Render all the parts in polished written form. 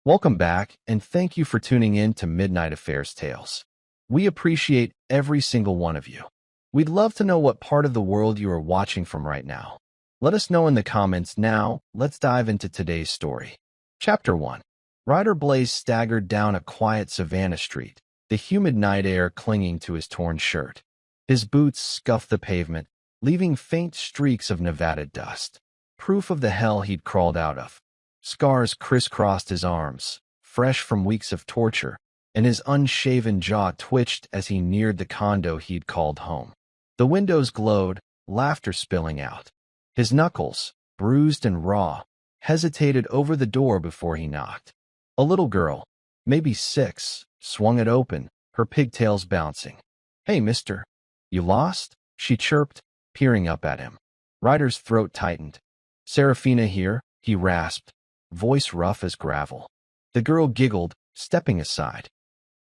Welcome back, and thank you for tuning in to Midnight Affairs Tales. We appreciate every single one of you. We'd love to know what part of the world you are watching from right now. Let us know in the comments now. Let's dive into today's story. Chapter 1. Ryder Blaze staggered down a quiet savannah street, the humid night air clinging to his torn shirt. His boots scuffed the pavement, leaving faint streaks of Nevada dust, proof of the hell he'd crawled out of. Scars crisscrossed his arms, fresh from weeks of torture, and his unshaven jaw twitched as he neared the condo he'd called home. The windows glowed, laughter spilling out. His knuckles, bruised and raw, hesitated over the door before he knocked. A little girl, maybe 6, swung it open, her pigtails bouncing. "Hey, mister. You lost?" she chirped, peering up at him. Ryder's throat tightened. "Serafina here," he rasped, voice rough as gravel. The girl giggled, stepping aside.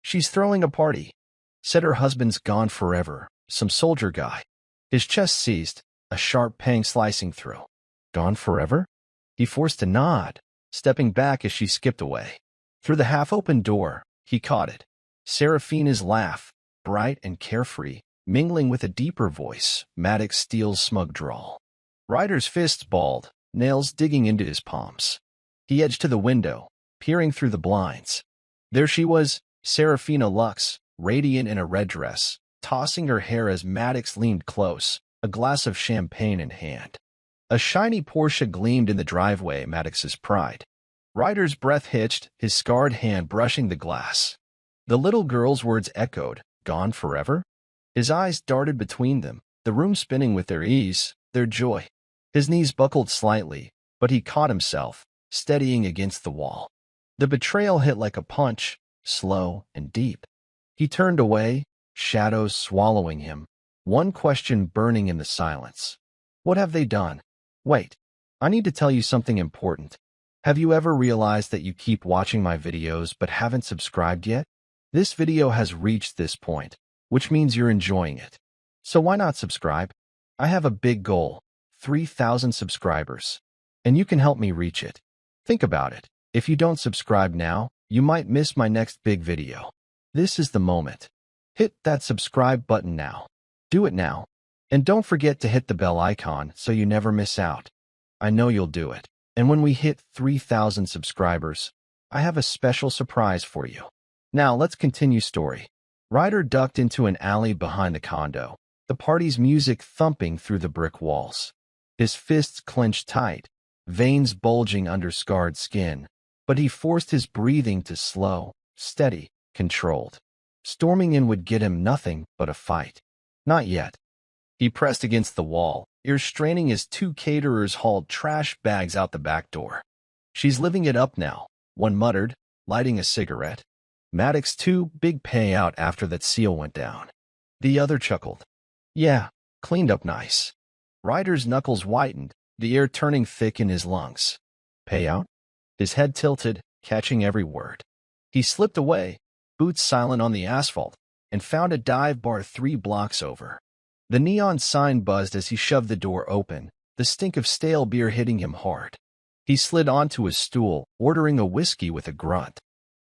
"She's throwing a party. Said her husband's gone forever, some soldier guy." His chest seized, a sharp pang slicing through. "Gone forever?" He forced a nod, stepping back as she skipped away. Through the half-open door, he caught it. Serafina's laugh, bright and carefree, mingling with a deeper voice, Maddox Steele's smug drawl. Ryder's fists balled, nails digging into his palms. He edged to the window, peering through the blinds. There she was, Serafina Lux, radiant in a red dress, tossing her hair as Maddox leaned close, a glass of champagne in hand. A shiny Porsche gleamed in the driveway, Maddox's pride. Ryder's breath hitched, his scarred hand brushing the glass. The little girl's words echoed, "Gone forever?" His eyes darted between them, the room spinning with their ease, their joy. His knees buckled slightly, but he caught himself, steadying against the wall. The betrayal hit like a punch, slow and deep. He turned away, shadows swallowing him, one question burning in the silence. What have they done? Wait, I need to tell you something important. Have you ever realized that you keep watching my videos but haven't subscribed yet? This video has reached this point, which means you're enjoying it. So why not subscribe? I have a big goal, 3,000 subscribers, and you can help me reach it. Think about it. If you don't subscribe now, you might miss my next big video. This is the moment. Hit that subscribe button now. Do it now. And don't forget to hit the bell icon so you never miss out. I know you'll do it. And when we hit 3,000 subscribers, I have a special surprise for you. Now let's continue story. Ryder ducked into an alley behind the condo, the party's music thumping through the brick walls. His fists clenched tight, veins bulging under scarred skin, but he forced his breathing to slow, steady, controlled. Storming in would get him nothing but a fight. Not yet. He pressed against the wall, ears straining as 2 caterers hauled trash bags out the back door. "She's living it up now," one muttered, lighting a cigarette. "Maddox too, big payout after that seal went down." The other chuckled. "Yeah, cleaned up nice." Ryder's knuckles whitened, the air turning thick in his lungs. "Payout?" His head tilted, catching every word. He slipped away, boots silent on the asphalt, and found a dive bar 3 blocks over. The neon sign buzzed as he shoved the door open, the stink of stale beer hitting him hard. He slid onto his stool, ordering a whiskey with a grunt.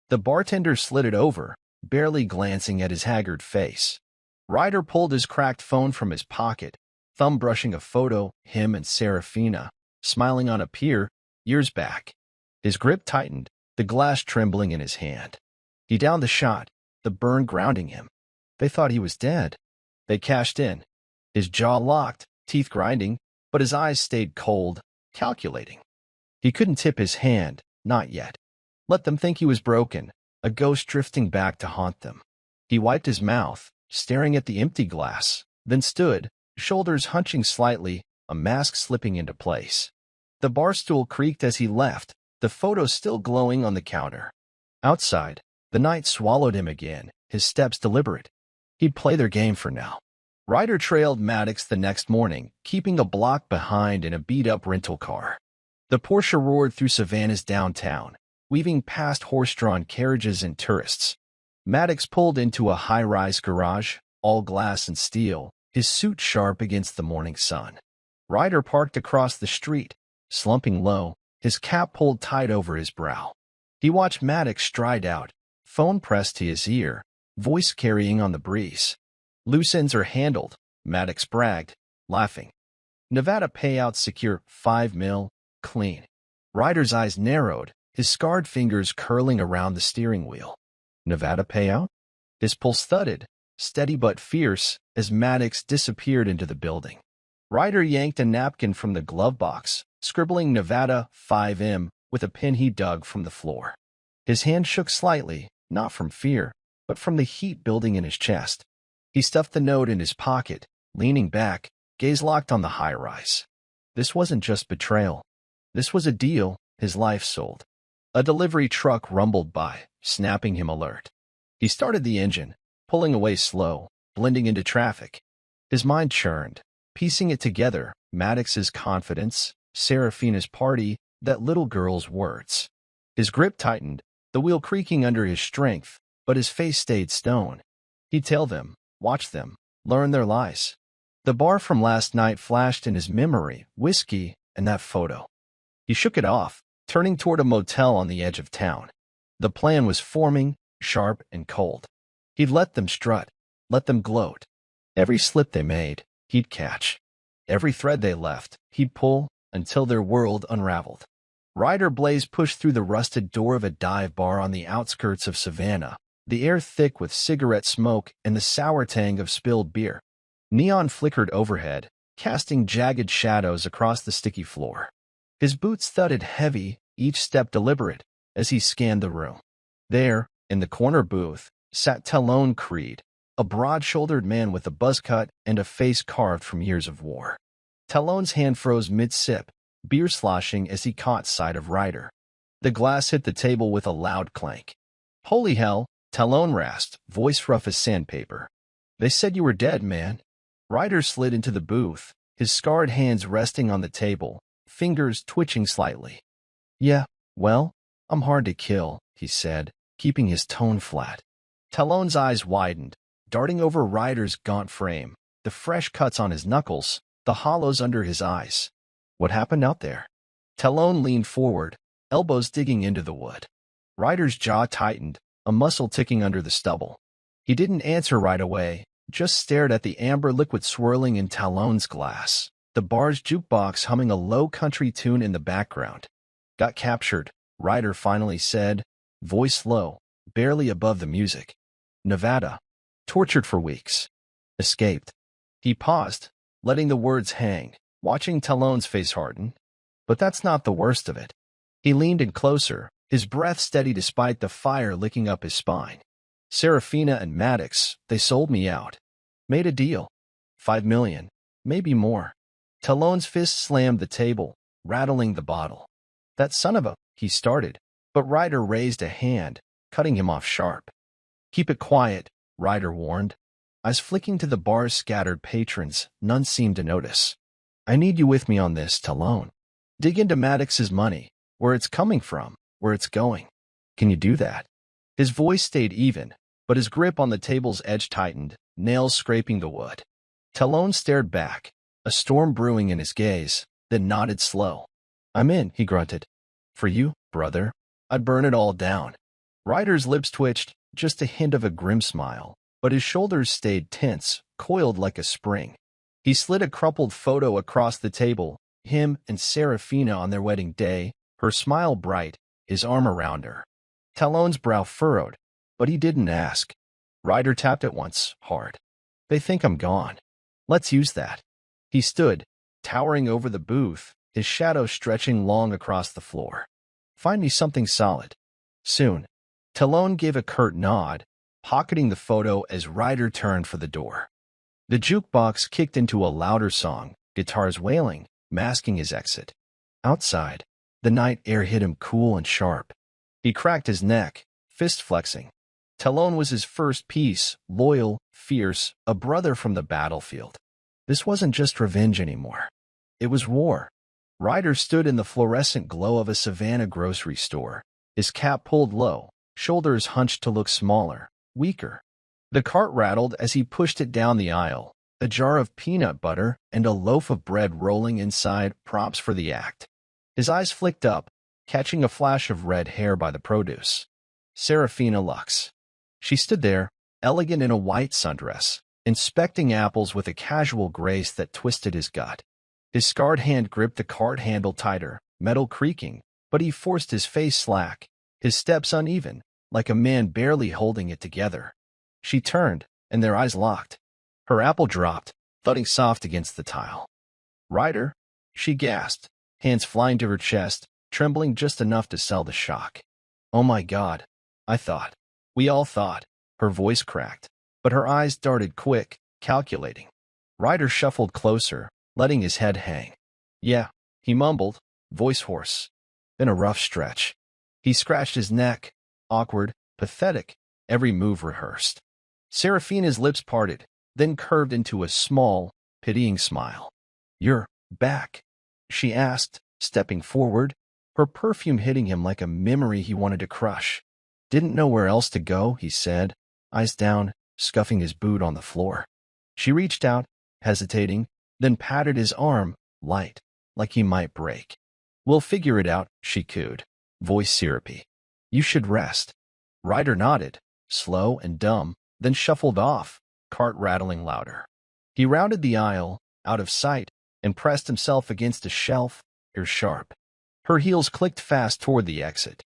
The bartender slid it over, barely glancing at his haggard face. Ryder pulled his cracked phone from his pocket, thumb brushing a photo, him and Serafina, smiling on a pier, years back. His grip tightened, the glass trembling in his hand. He downed the shot, the burn grounding him. They thought he was dead. They cashed in. His jaw locked, teeth grinding, but his eyes stayed cold, calculating. He couldn't tip his hand, not yet. Let them think he was broken, a ghost drifting back to haunt them. He wiped his mouth, staring at the empty glass, then stood, shoulders hunching slightly, a mask slipping into place. The bar stool creaked as he left, the photo still glowing on the counter. Outside, the night swallowed him again, his steps deliberate. He'd play their game for now. Ryder trailed Maddox the next morning, keeping a block behind in a beat-up rental car. The Porsche roared through Savannah's downtown, weaving past horse-drawn carriages and tourists. Maddox pulled into a high-rise garage, all glass and steel, his suit sharp against the morning sun. Ryder parked across the street, slumping low, his cap pulled tight over his brow. He watched Maddox stride out, phone pressed to his ear, voice carrying on the breeze. Loose ends are handled, Maddox bragged, laughing. Nevada payouts secure 5 mil, clean. Ryder's eyes narrowed, his scarred fingers curling around the steering wheel. Nevada payout? His pulse thudded, steady but fierce, as Maddox disappeared into the building. Ryder yanked a napkin from the glove box, scribbling Nevada 5M with a pen he dug from the floor. His hand shook slightly, not from fear, but from the heat building in his chest. He stuffed the note in his pocket, leaning back, gaze locked on the high-rise. This wasn't just betrayal. This was a deal, his life sold. A delivery truck rumbled by, snapping him alert. He started the engine, pulling away slow, blending into traffic. His mind churned, piecing it together, Maddox's confidence, Serafina's party, that little girl's words. His grip tightened, the wheel creaking under his strength, but his face stayed stone. He'd tell them, watch them, learn their lies. The bar from last night flashed in his memory, whiskey, and that photo. He shook it off, turning toward a motel on the edge of town. The plan was forming, sharp and cold. He'd let them strut, let them gloat. Every slip they made, he'd catch. Every thread they left, he'd pull, until their world unraveled. Ryder Blaze pushed through the rusted door of a dive bar on the outskirts of Savannah, the air thick with cigarette smoke and the sour tang of spilled beer. Neon flickered overhead, casting jagged shadows across the sticky floor. His boots thudded heavy, each step deliberate, as he scanned the room. There, in the corner booth, sat Talon Creed, a broad-shouldered man with a buzz cut and a face carved from years of war. Talon's hand froze mid-sip, beer sloshing as he caught sight of Ryder. The glass hit the table with a loud clank. "Holy hell," Talon rasped, voice rough as sandpaper. "They said you were dead, man." Ryder slid into the booth, his scarred hands resting on the table, fingers twitching slightly. "Yeah, well, I'm hard to kill," he said, keeping his tone flat. Talon's eyes widened, darting over Ryder's gaunt frame, the fresh cuts on his knuckles, the hollows under his eyes. "What happened out there?" Talon leaned forward, elbows digging into the wood. Ryder's jaw tightened, a muscle ticking under the stubble. He didn't answer right away, just stared at the amber liquid swirling in Talon's glass, the bar's jukebox humming a low country tune in the background. "Got captured," Ryder finally said, voice low, barely above the music. "Nevada. Tortured for weeks. Escaped." He paused, letting the words hang, watching Talon's face harden. "But that's not the worst of it." He leaned in closer, his breath steady despite the fire licking up his spine. "Serafina and Maddox, they sold me out. Made a deal. 5 million, maybe more." Talon's fist slammed the table, rattling the bottle. "That son of a," he started, but Ryder raised a hand, cutting him off sharp. "Keep it quiet," Ryder warned. Eyes flicking to the bar's scattered patrons, none seemed to notice. "I need you with me on this, Talon. Dig into Maddox's money, where it's coming from, where it's going. Can you do that?" His voice stayed even, but his grip on the table's edge tightened, nails scraping the wood. Talon stared back, a storm brewing in his gaze, then nodded slow. "I'm in," he grunted. "For you, brother, I'd burn it all down." Ryder's lips twitched, just a hint of a grim smile, but his shoulders stayed tense, coiled like a spring. He slid a crumpled photo across the table, him and Serafina on their wedding day, her smile bright, his arm around her. Talon's brow furrowed, but he didn't ask. Ryder tapped it once, hard. "They think I'm gone. Let's use that." He stood, towering over the booth, his shadow stretching long across the floor. "Find me something solid. Soon." Talon gave a curt nod, pocketing the photo as Ryder turned for the door. The jukebox kicked into a louder song, guitars wailing, masking his exit. Outside, the night air hit him cool and sharp. He cracked his neck, fist flexing. Talon was his first piece, loyal, fierce, a brother from the battlefield. This wasn't just revenge anymore. It was war. Ryder stood in the fluorescent glow of a Savannah grocery store, his cap pulled low, shoulders hunched to look smaller, weaker. The cart rattled as he pushed it down the aisle, a jar of peanut butter and a loaf of bread rolling inside, props for the act. His eyes flicked up, catching a flash of red hair by the produce. Serafina Lux. She stood there, elegant in a white sundress, inspecting apples with a casual grace that twisted his gut. His scarred hand gripped the cart handle tighter, metal creaking, but he forced his face slack, his steps uneven, like a man barely holding it together. She turned, and their eyes locked. Her apple dropped, thudding soft against the tile. "Ryder," she gasped, hands flying to her chest, trembling just enough to sell the shock. "Oh my God, I thought." We all thought. Her voice cracked, but her eyes darted quick, calculating. Ryder shuffled closer, letting his head hang. "Yeah," he mumbled, voice hoarse. "Been a rough stretch." He scratched his neck, awkward, pathetic, every move rehearsed. Serafina's lips parted, then curved into a small, pitying smile. "You're back?" she asked, stepping forward, her perfume hitting him like a memory he wanted to crush. "Didn't know where else to go," he said, eyes down, scuffing his boot on the floor. She reached out, hesitating, then patted his arm, light, like he might break. "We'll figure it out," she cooed, voice syrupy. "You should rest." Ryder nodded, slow and dumb, then shuffled off, cart rattling louder. He rounded the aisle, out of sight, and pressed himself against a shelf, ears sharp. Her heels clicked fast toward the exit.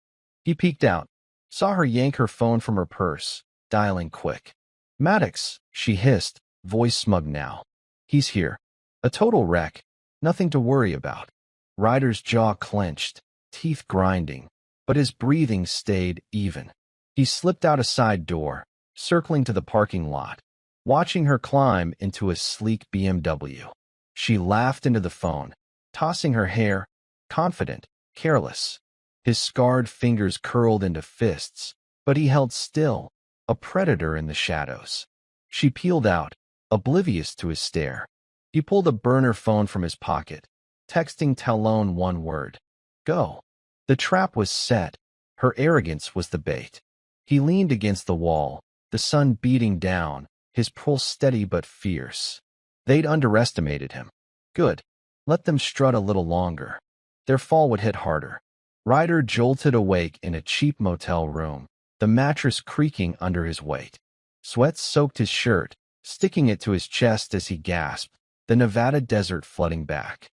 He peeked out, saw her yank her phone from her purse, dialing quick. "Maddox," she hissed, voice smug now. "He's here. A total wreck. Nothing to worry about." Ryder's jaw clenched, teeth grinding, but his breathing stayed even. He slipped out a side door, circling to the parking lot, watching her climb into a sleek BMW. She laughed into the phone, tossing her hair, confident, careless. His scarred fingers curled into fists, but he held still, a predator in the shadows. She peeled out, oblivious to his stare. He pulled a burner phone from his pocket, texting Talon one word: "Go." The trap was set. Her arrogance was the bait. He leaned against the wall, the sun beating down, his pulse steady but fierce. They'd underestimated him. Good. Let them strut a little longer. Their fall would hit harder. Ryder jolted awake in a cheap motel room, the mattress creaking under his weight. Sweat soaked his shirt, sticking it to his chest as he gasped, the Nevada desert flooding back.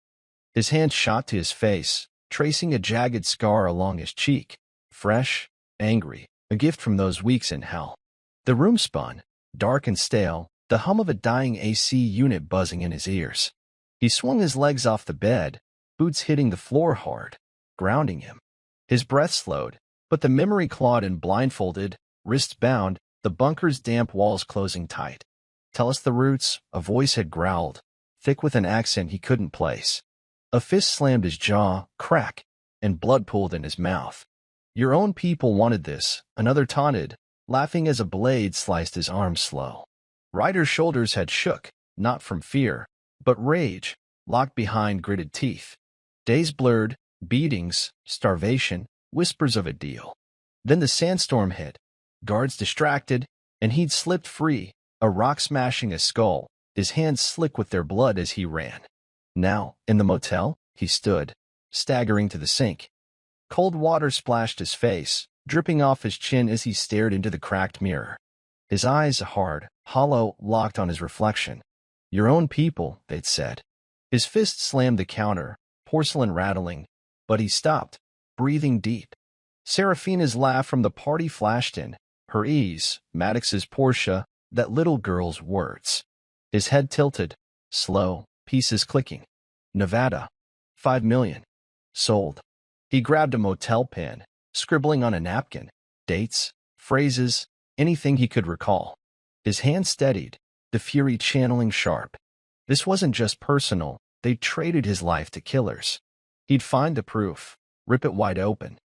His hand shot to his face, tracing a jagged scar along his cheek. Fresh, angry, a gift from those weeks in hell. The room spun, dark and stale, the hum of a dying AC unit buzzing in his ears. He swung his legs off the bed, boots hitting the floor hard, grounding him. His breath slowed, but the memory clawed and blindfolded, wrists bound, the bunker's damp walls closing tight. "Tell us the roots," a voice had growled, thick with an accent he couldn't place. A fist slammed his jaw, crack, and blood pooled in his mouth. "Your own people wanted this," another taunted, laughing as a blade sliced his arm slow. Ryder's shoulders had shook, not from fear, but rage, locked behind gritted teeth. Days blurred, beatings, starvation, whispers of a deal. Then the sandstorm hit, guards distracted, and he'd slipped free, a rock smashing a skull, his hands slick with their blood as he ran. Now, in the motel, he stood, staggering to the sink. Cold water splashed his face, dripping off his chin as he stared into the cracked mirror. His eyes hard, hollow, locked on his reflection. "Your own people," they'd said. His fist slammed the counter, porcelain rattling, but he stopped, breathing deep. Serafina's laugh from the party flashed in, her ease, Maddox's Porsche, that little girl's words. His head tilted, slow, pieces clicking. "Nevada. 5 million. Sold." He grabbed a motel pen, scribbling on a napkin, dates, phrases, anything he could recall. His hand steadied, the fury channeling sharp. This wasn't just personal, they'd traded his life to killers. He'd find the proof, rip it wide open.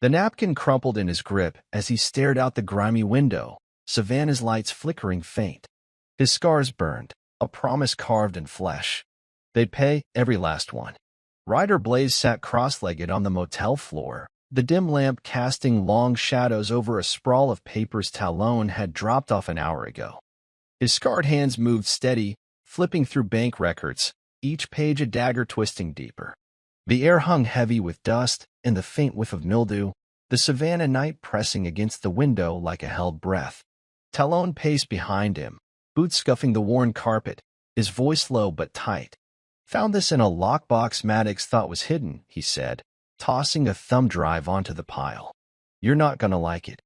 The napkin crumpled in his grip as he stared out the grimy window, Savannah's lights flickering faint. His scars burned, a promise carved in flesh. They'd pay, every last one. Ryder Blaze sat cross-legged on the motel floor, the dim lamp casting long shadows over a sprawl of papers Talon had dropped off an hour ago. His scarred hands moved steady, flipping through bank records, each page a dagger twisting deeper. The air hung heavy with dust and the faint whiff of mildew, the savannah night pressing against the window like a held breath. Talon paced behind him, boots scuffing the worn carpet, his voice low but tight. "Found this in a lockbox Maddox thought was hidden," he said, tossing a thumb drive onto the pile. "You're not gonna like it."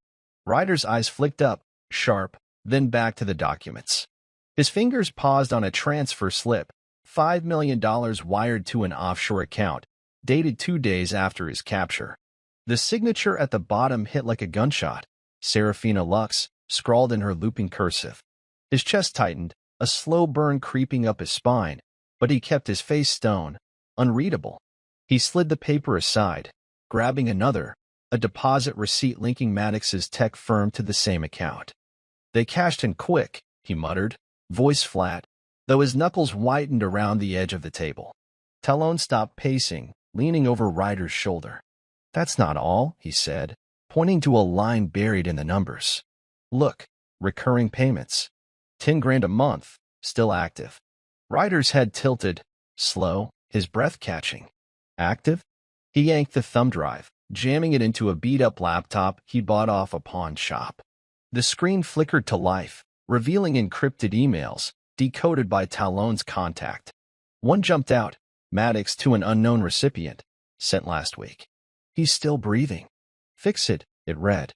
Ryder's eyes flicked up, sharp, then back to the documents. His fingers paused on a transfer slip, $5 million wired to an offshore account, dated 2 days after his capture. The signature at the bottom hit like a gunshot. Serafina Lux, scrawled in her looping cursive. His chest tightened, a slow burn creeping up his spine, but he kept his face stone, unreadable. He slid the paper aside, grabbing another, a deposit receipt linking Maddox's tech firm to the same account. "They cashed in quick," he muttered, voice flat, though his knuckles whitened around the edge of the table. Talon stopped pacing, leaning over Ryder's shoulder. "That's not all," he said, pointing to a line buried in the numbers. "Look, recurring payments. 10 grand a month, still active." Ryder's head tilted, slow, his breath catching. "Active?" He yanked the thumb drive, jamming it into a beat-up laptop he bought off a pawn shop. The screen flickered to life, revealing encrypted emails, decoded by Talon's contact. One jumped out, Maddox to an unknown recipient, sent last week. "He's still breathing." "Fix it," it read.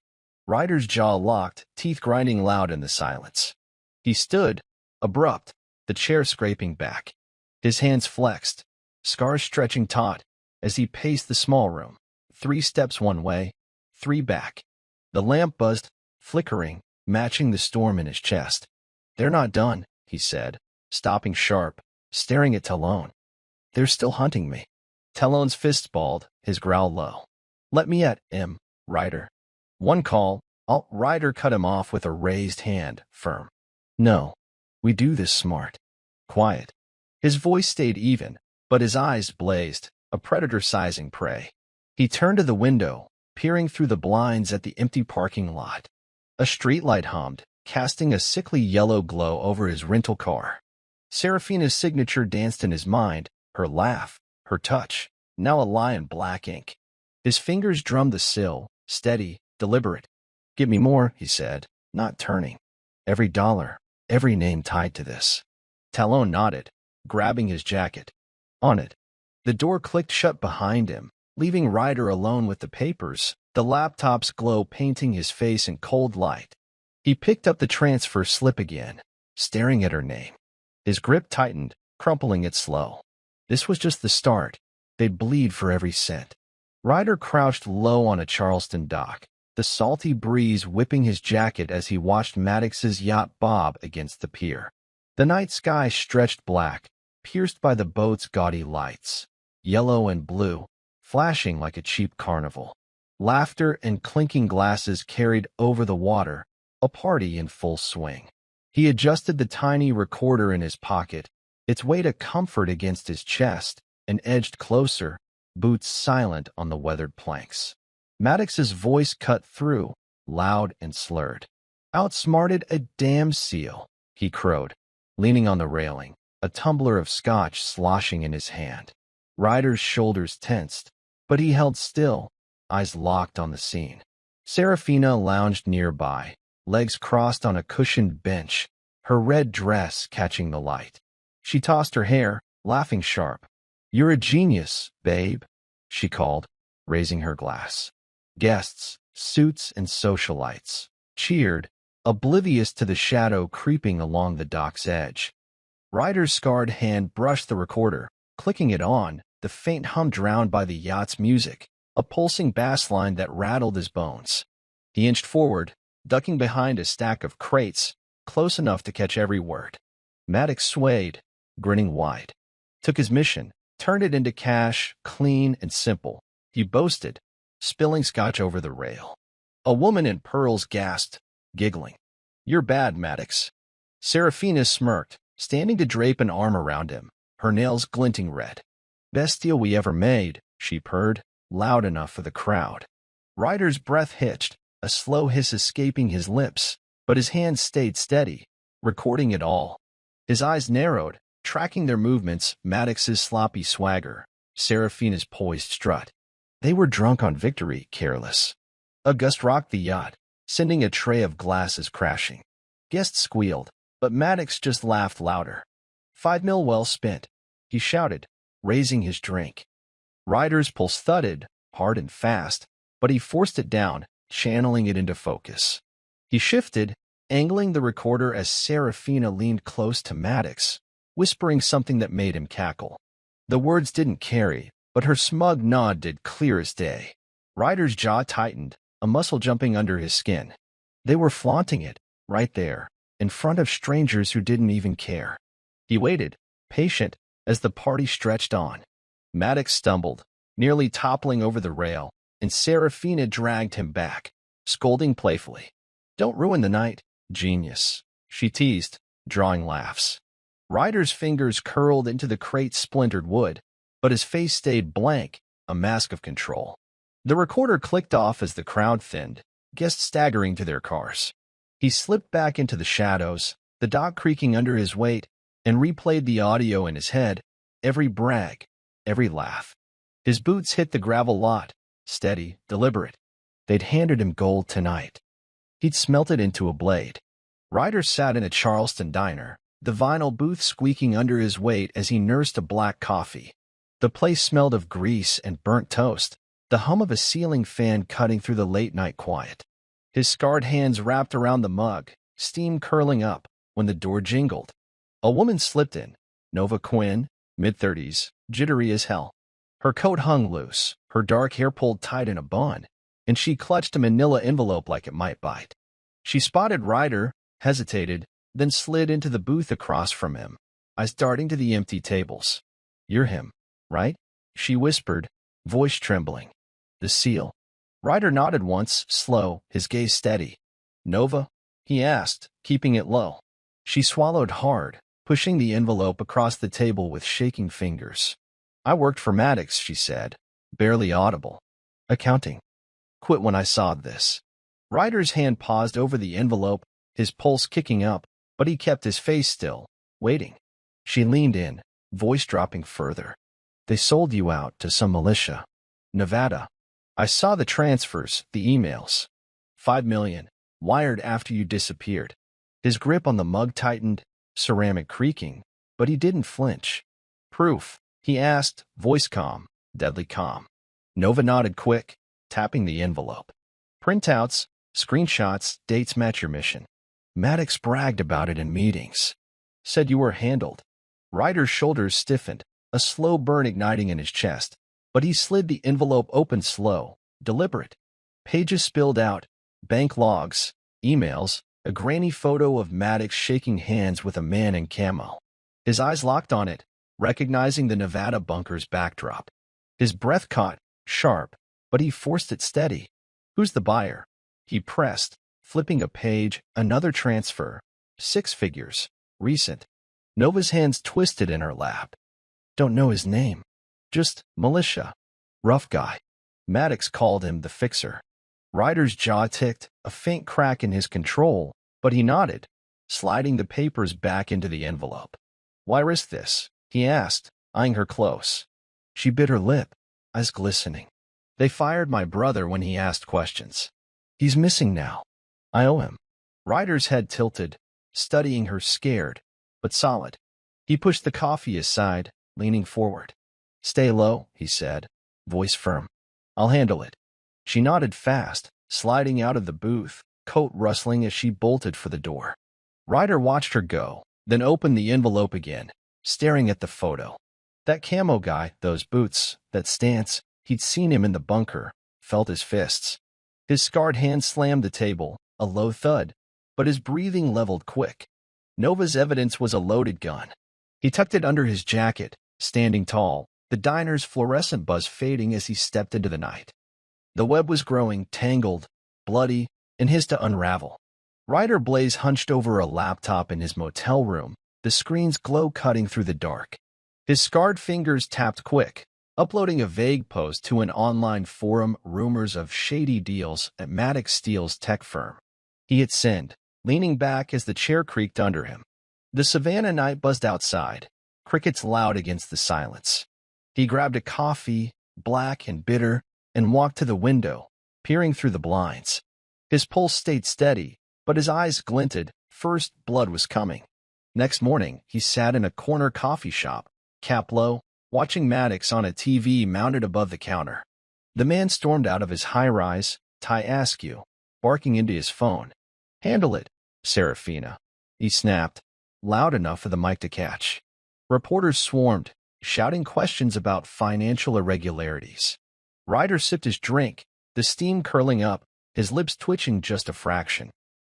Ryder's jaw locked, teeth grinding loud in the silence. He stood, abrupt, the chair scraping back. His hands flexed, scars stretching taut, as he paced the small room, 3 steps one way, 3 back. The lamp buzzed, flickering, matching the storm in his chest. "They're not done," he said, stopping sharp, staring at Talon. "They're still hunting me." Talon's fists balled, his growl low. "Let me at him, Ryder." "One call." Ryder cut him off with a raised hand, firm. "No. We do this smart. Quiet." His voice stayed even, but his eyes blazed, a predator sizing prey. He turned to the window, peering through the blinds at the empty parking lot. A streetlight hummed, casting a sickly yellow glow over his rental car. Serafina's signature danced in his mind, her laugh, her touch, now a lie in black ink. His fingers drummed the sill, steady, deliberate. "Give me more," he said, not turning. "Every dollar, every name tied to this." Talon nodded, grabbing his jacket. On it. The door clicked shut behind him, leaving Ryder alone with the papers, the laptop's glow painting his face in cold light. He picked up the transfer slip again, staring at her name. His grip tightened, crumpling it slow. This was just the start. They'd bleed for every cent. Ryder crouched low on a Charleston dock, the salty breeze whipping his jacket as he watched Maddox's yacht bob against the pier. The night sky stretched black, pierced by the boat's gaudy lights, yellow and blue, flashing like a cheap carnival. Laughter and clinking glasses carried over the water, a party in full swing. He adjusted the tiny recorder in his pocket, its weight a comfort against his chest, and edged closer, boots silent on the weathered planks. Maddox's voice cut through, loud and slurred. "Outsmarted a damn seal," he crowed, leaning on the railing, a tumbler of scotch sloshing in his hand. Ryder's shoulders tensed, but he held still, eyes locked on the scene. Serafina lounged nearby, legs crossed on a cushioned bench, her red dress catching the light. She tossed her hair, laughing sharp. "You're a genius, babe," she called, raising her glass. Guests, suits and socialites, cheered, oblivious to the shadow creeping along the dock's edge. Ryder's scarred hand brushed the recorder, clicking it on, the faint hum drowned by the yacht's music, a pulsing bass line that rattled his bones. He inched forward, ducking behind a stack of crates, close enough to catch every word. Maddox swayed, grinning wide. Took his mission, turned it into cash, clean and simple. He boasted, spilling scotch over the rail. A woman in pearls gasped, giggling. "You're bad, Maddox." Serafina smirked, standing to drape an arm around him, her nails glinting red. "Best deal we ever made," she purred, loud enough for the crowd. Ryder's breath hitched, a slow hiss escaping his lips, but his hands stayed steady, recording it all. His eyes narrowed, tracking their movements, Maddox's sloppy swagger, Serafina's poised strut. They were drunk on victory, careless. A gust rocked the yacht, sending a tray of glasses crashing. Guests squealed, but Maddox just laughed louder. $5 million well spent, he shouted, raising his drink. Ryder's pulse thudded, hard and fast, but he forced it down, channeling it into focus. He shifted, angling the recorder as Serafina leaned close to Maddox, whispering something that made him cackle. The words didn't carry, but her smug nod did, clear as day. Ryder's jaw tightened, a muscle jumping under his skin. They were flaunting it, right there, in front of strangers who didn't even care. He waited, patient, as the party stretched on. Maddox stumbled, nearly toppling over the rail, and Serafina dragged him back, scolding playfully. "Don't ruin the night, genius," she teased, drawing laughs. Ryder's fingers curled into the crate's splintered wood, but his face stayed blank, a mask of control. The recorder clicked off as the crowd thinned, guests staggering to their cars. He slipped back into the shadows, the dock creaking under his weight, and replayed the audio in his head, every brag, every laugh. His boots hit the gravel lot, steady, deliberate. They'd handed him gold tonight. He'd smelt it into a blade. Ryder sat in a Charleston diner, the vinyl booth squeaking under his weight as he nursed a black coffee. The place smelled of grease and burnt toast, the hum of a ceiling fan cutting through the late-night quiet. His scarred hands wrapped around the mug, steam curling up, when the door jingled. A woman slipped in, Nova Quinn, mid-30s, jittery as hell. Her coat hung loose, her dark hair pulled tight in a bun, and she clutched a manila envelope like it might bite. She spotted Ryder, hesitated, then slid into the booth across from him, eyes darting to the empty tables. "You're him, right?" she whispered, voice trembling. "The seal." Ryder nodded once, slow, his gaze steady. "Nova?" he asked, keeping it low. She swallowed hard, pushing the envelope across the table with shaking fingers. "I worked for Maddox," she said, barely audible. "Accounting. Quit when I saw this." Ryder's hand paused over the envelope, his pulse kicking up, but he kept his face still, waiting. She leaned in, voice dropping further. "They sold you out to some militia. Nevada. I saw the transfers, the emails. $5 million, wired after you disappeared." His grip on the mug tightened, ceramic creaking, but he didn't flinch. "Proof?" he asked, voice calm, deadly calm. Nova nodded quick, tapping the envelope. "Printouts, screenshots, dates match your mission. Maddox bragged about it in meetings. Said you were handled." Ryder's shoulders stiffened, a slow burn igniting in his chest, but he slid the envelope open slow, deliberate. Pages spilled out, bank logs, emails, a grainy photo of Maddox shaking hands with a man in camo. His eyes locked on it, recognizing the Nevada bunker's backdrop. His breath caught, sharp, but he forced it steady. "Who's the buyer?" he pressed, flipping a page, another transfer. 6 figures, recent. Nova's hands twisted in her lap. "Don't know his name. Just militia. Rough guy." Maddox called him the fixer. Ryder's jaw ticked, a faint crack in his control, but he nodded, sliding the papers back into the envelope. "Why risk this?" he asked, eyeing her close. She bit her lip, eyes glistening. "They fired my brother when he asked questions. He's missing now. I owe him." Ryder's head tilted, studying her, scared, but solid. He pushed the coffee aside, leaning forward. "Stay low," he said, voice firm. "I'll handle it." She nodded fast, sliding out of the booth, coat rustling as she bolted for the door. Ryder watched her go, then opened the envelope again, staring at the photo. That camo guy, those boots, that stance, he'd seen him in the bunker, felt his fists. His scarred hand slammed the table, a low thud, but his breathing leveled quick. Nova's evidence was a loaded gun. He tucked it under his jacket, standing tall, the diner's fluorescent buzz fading as he stepped into the night. The web was growing, tangled, bloody, and his to unravel. Ryder Blaze hunched over a laptop in his motel room, the screen's glow cutting through the dark. His scarred fingers tapped quick, uploading a vague post to an online forum, rumors of shady deals at Maddox Steele's tech firm. He hit send, leaning back as the chair creaked under him. The Savannah night buzzed outside, crickets loud against the silence. He grabbed a coffee, black and bitter, and walked to the window, peering through the blinds. His pulse stayed steady, but his eyes glinted. First blood was coming. Next morning, he sat in a corner coffee shop, cap low, watching Maddox on a TV mounted above the counter. The man stormed out of his high-rise, tie askew, barking into his phone. "Handle it, Serafina," he snapped, loud enough for the mic to catch. Reporters swarmed, shouting questions about financial irregularities. Ryder sipped his drink, the steam curling up, his lips twitching just a fraction.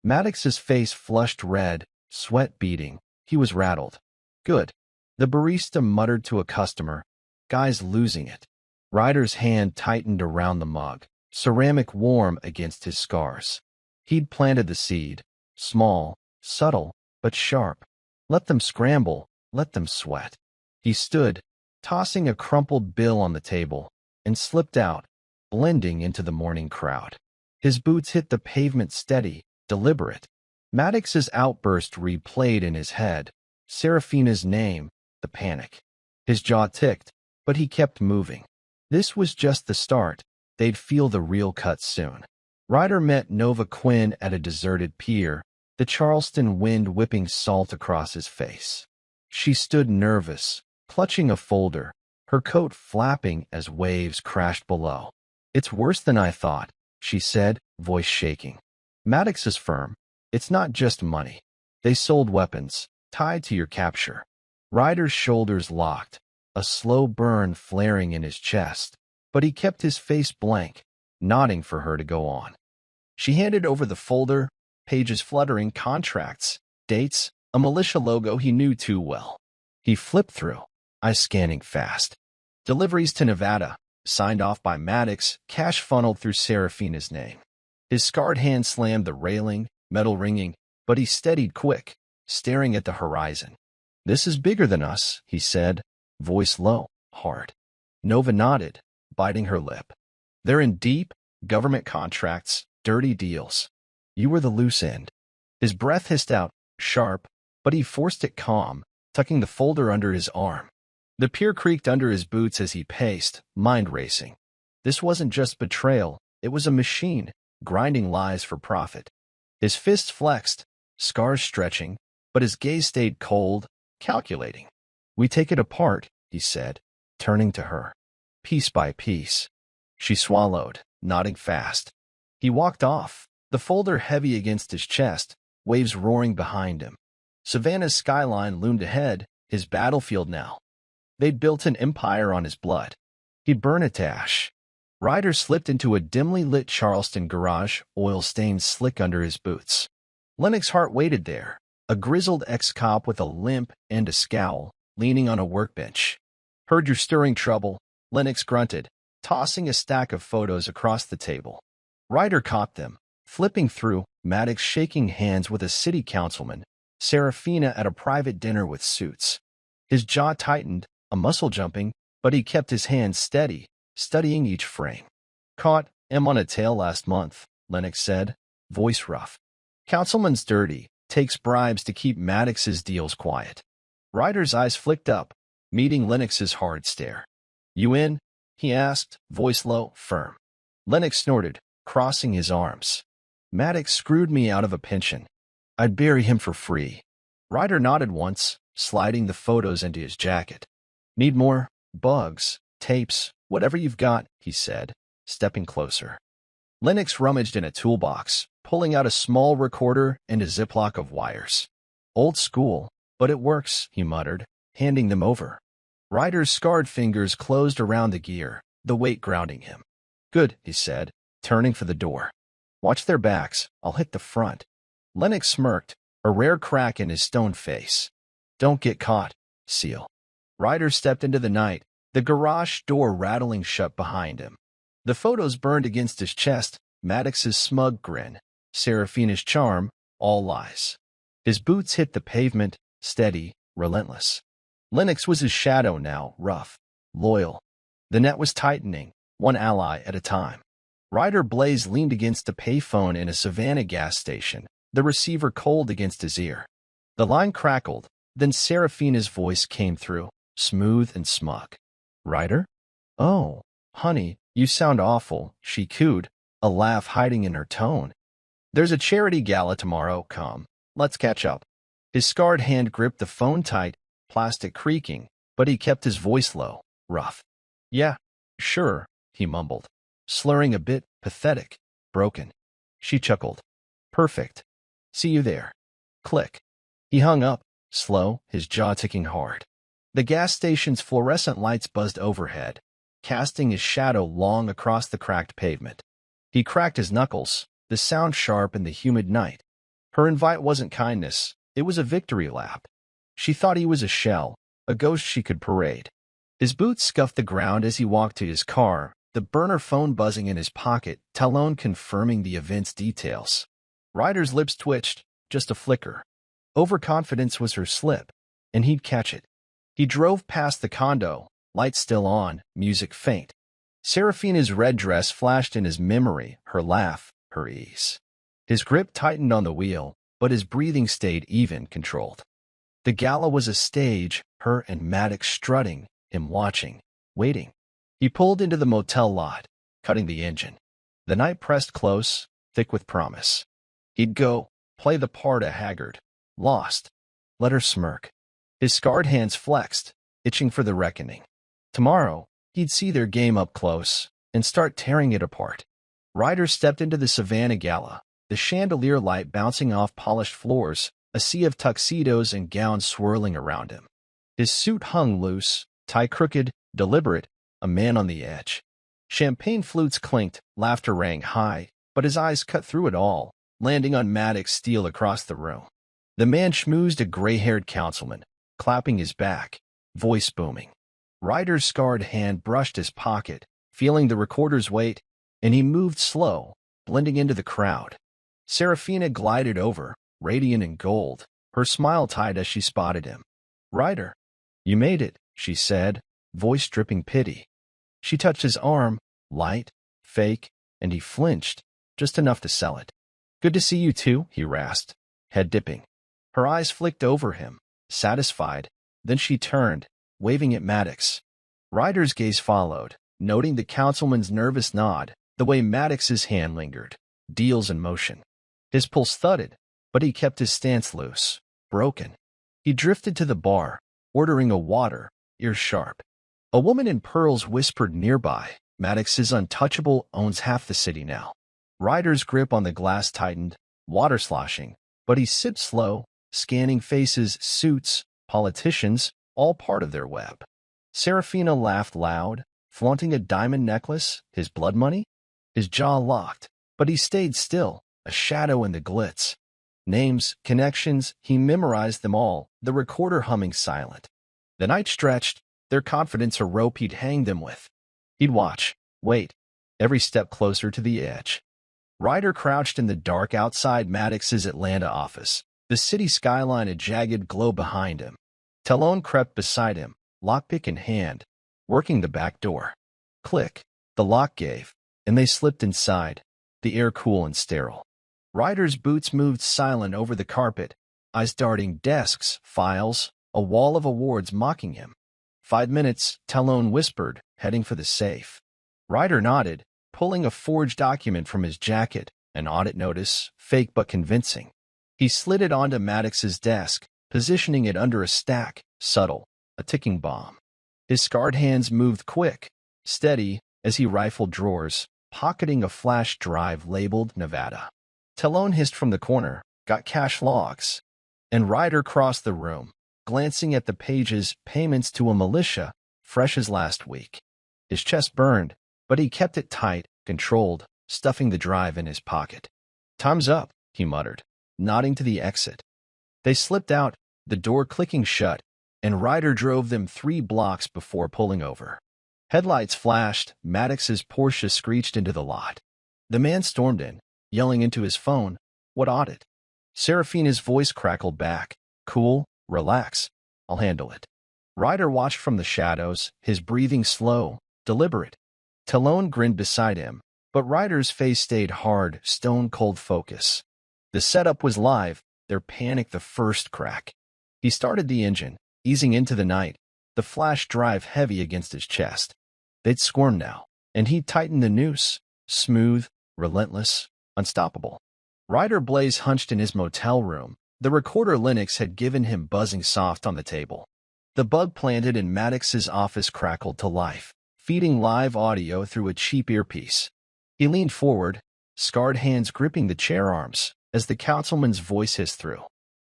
Maddox's face flushed red, sweat beading. He was rattled. "Good." The barista muttered to a customer. "Guy's losing it." Ryder's hand tightened around the mug, ceramic warm against his scars. He'd planted the seed. Small, subtle, but sharp. Let them scramble, let them sweat. He stood, tossing a crumpled bill on the table, and slipped out, blending into the morning crowd. His boots hit the pavement steady, deliberate. Maddox's outburst replayed in his head. Serafina's name, the panic. His jaw ticked, but he kept moving. This was just the start. They'd feel the real cut soon. Ryder met Nova Quinn at a deserted pier, the Charleston wind whipping salt across his face. She stood nervous, clutching a folder, her coat flapping as waves crashed below. "It's worse than I thought," she said, voice shaking. "Maddox's firm, it's not just money. They sold weapons, tied to your capture." Ryder's shoulders locked, a slow burn flaring in his chest, but he kept his face blank, nodding for her to go on. She handed over the folder, pages fluttering, contracts, dates, a militia logo he knew too well. He flipped through, eyes scanning fast. Deliveries to Nevada, signed off by Maddox, cash funneled through Serafina's name. His scarred hand slammed the railing, metal ringing, but he steadied quick, staring at the horizon. "This is bigger than us," he said, voice low, hard. Nova nodded, biting her lip. "They're in deep, government contracts, dirty deals. You were the loose end." His breath hissed out, sharp, but he forced it calm, tucking the folder under his arm. The pier creaked under his boots as he paced, mind racing. This wasn't just betrayal, it was a machine, grinding lies for profit. His fists flexed, scars stretching, but his gaze stayed cold, calculating. "We take it apart," he said, turning to her. "Piece by piece." She swallowed, nodding fast. He walked off, the folder heavy against his chest, waves roaring behind him. Savannah's skyline loomed ahead, his battlefield now. They'd built an empire on his blood. He'd burn it to ash. Ryder slipped into a dimly lit Charleston garage, oil stains slick under his boots. Lennox Hart waited there, a grizzled ex-cop with a limp and a scowl, leaning on a workbench. "Heard you're stirring trouble," Lennox grunted, tossing a stack of photos across the table. Ryder caught them, flipping through, Maddox shaking hands with a city councilman, Serafina at a private dinner with suits. His jaw tightened, a muscle jumping, but he kept his hands steady, studying each frame. "Caught him on a tail last month," Lennox said, voice rough. "Councilman's dirty, takes bribes to keep Maddox's deals quiet." Ryder's eyes flicked up, meeting Lennox's hard stare. "You in?" he asked, voice low, firm. Lennox snorted, crossing his arms. "Maddox screwed me out of a pension. I'd bury him for free." Ryder nodded once, sliding the photos into his jacket. "Need more? Bugs, tapes, whatever you've got," he said, stepping closer. Lennox rummaged in a toolbox, pulling out a small recorder and a ziplock of wires. "Old school, but it works," he muttered, handing them over. Ryder's scarred fingers closed around the gear, the weight grounding him. "Good," he said, turning for the door. "Watch their backs, I'll hit the front." Lennox smirked, a rare crack in his stone face. "Don't get caught, Seal." Ryder stepped into the night, the garage door rattling shut behind him. The photos burned against his chest, Maddox's smug grin, Serafina's charm, all lies. His boots hit the pavement, steady, relentless. Lennox was his shadow now, rough, loyal. The net was tightening, one ally at a time. Ryder Blaze leaned against a payphone in a Savannah gas station, the receiver cold against his ear. The line crackled, then Serafina's voice came through, smooth and smug. Ryder? Oh, honey, you sound awful, she cooed, a laugh hiding in her tone. There's a charity gala tomorrow, come. Let's catch up. His scarred hand gripped the phone tight, plastic creaking, but he kept his voice low, rough. Yeah, sure, he mumbled, slurring a bit, pathetic, broken. She chuckled. Perfect. See you there. Click. He hung up, slow, his jaw ticking hard. The gas station's fluorescent lights buzzed overhead, casting his shadow long across the cracked pavement. He cracked his knuckles, the sound sharp in the humid night. Her invite wasn't kindness, it was a victory lap. She thought he was a shell, a ghost she could parade. His boots scuffed the ground as he walked to his car, the burner phone buzzing in his pocket, Talon confirming the event's details. Ryder's lips twitched, just a flicker. Overconfidence was her slip, and he'd catch it. He drove past the condo, lights still on, music faint. Serafina's red dress flashed in his memory, her laugh, her ease. His grip tightened on the wheel, but his breathing stayed even, controlled. The gala was a stage, her and Maddox strutting, him watching, waiting. He pulled into the motel lot, cutting the engine. The night pressed close, thick with promise. He'd go, play the part a haggard, lost. Let her smirk. His scarred hands flexed, itching for the reckoning. Tomorrow, he'd see their game up close and start tearing it apart. Ryder stepped into the Savannah Gala, the chandelier light bouncing off polished floors, a sea of tuxedos and gowns swirling around him. His suit hung loose, tie crooked, deliberate, a man on the edge. Champagne flutes clinked, laughter rang high, but his eyes cut through it all, landing on Maddox steel across the room. The man schmoozed a gray-haired councilman, clapping his back, voice booming. Ryder's scarred hand brushed his pocket, feeling the recorder's weight, and he moved slow, blending into the crowd. Serafina glided over, radiant in gold, her smile tight as she spotted him. Ryder, you made it, she said, voice dripping pity. She touched his arm, light, fake, and he flinched, just enough to sell it. Good to see you too, he rasped, head dipping. Her eyes flicked over him, satisfied, then she turned, waving at Maddox. Ryder's gaze followed, noting the councilman's nervous nod, the way Maddox's hand lingered, deals in motion. His pulse thudded, but he kept his stance loose, broken. He drifted to the bar, ordering a water, ears sharp. A woman in pearls whispered nearby, Maddox is untouchable, owns half the city now. Ryder's grip on the glass tightened, water sloshing, but he sipped slow, scanning faces, suits, politicians, all part of their web. Serafina laughed loud, flaunting a diamond necklace, his blood money? His jaw locked, but he stayed still, a shadow in the glitz. Names, connections, he memorized them all, the recorder humming silent. The night stretched, their confidence a rope he'd hang them with. He'd watch, wait, every step closer to the edge. Ryder crouched in the dark outside Maddox's Atlanta office, the city skyline a jagged glow behind him. Talon crept beside him, lockpick in hand, working the back door. Click, the lock gave, and they slipped inside, the air cool and sterile. Ryder's boots moved silent over the carpet, eyes darting desks, files, a wall of awards mocking him. 5 minutes, Talon whispered, heading for the safe. Ryder nodded, pulling a forged document from his jacket, an audit notice, fake but convincing. He slid it onto Maddox's desk, positioning it under a stack, subtle, a ticking bomb. His scarred hands moved quick, steady, as he rifled drawers, pocketing a flash drive labeled Nevada. Talon hissed from the corner, got cash logs. And Ryder crossed the room, glancing at the pages, payments to a militia, fresh as last week. His chest burned, but he kept it tight, controlled, stuffing the drive in his pocket. Time's up, he muttered, nodding to the exit. They slipped out, the door clicking shut, and Ryder drove them 3 blocks before pulling over. Headlights flashed, Maddox's Porsche screeched into the lot. The man stormed in, yelling into his phone, "What audit?" Serafina's voice crackled back, "Cool, relax, I'll handle it." Ryder watched from the shadows, his breathing slow, deliberate. Talon grinned beside him, but Ryder's face stayed hard, stone-cold focus. The setup was live, their panic the first crack. He started the engine, easing into the night, the flash drive heavy against his chest. They'd squirm now, and he'd tighten the noose, smooth, relentless, unstoppable. Ryder Blaze hunched in his motel room. The recorder Linux had given him buzzing soft on the table. The bug planted in Maddox's office crackled to life, feeding live audio through a cheap earpiece. He leaned forward, scarred hands gripping the chair arms, as the councilman's voice hissed through.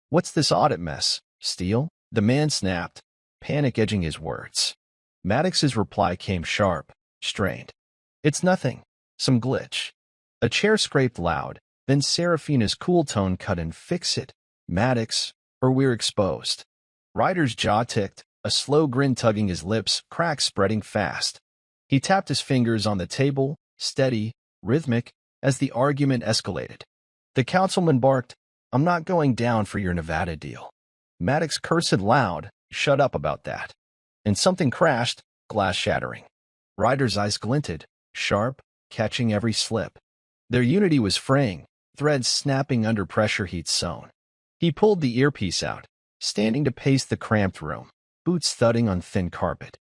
"What's this audit mess, Steele?" The man snapped, panic edging his words. Maddox's reply came sharp, strained. "It's nothing. Some glitch." A chair scraped loud, then Serafina's cool tone cut in. "Fix it, Maddox, or we're exposed." Ryder's jaw ticked, a slow grin tugging his lips, cracks spreading fast. He tapped his fingers on the table, steady, rhythmic, as the argument escalated. The councilman barked, "I'm not going down for your Nevada deal." Maddox cursed loud, "Shut up about that." And something crashed, glass shattering. Ryder's eyes glinted, sharp, catching every slip. Their unity was fraying, threads snapping under pressure he'd sown. He pulled the earpiece out, standing to pace the cramped room, boots thudding on thin carpet.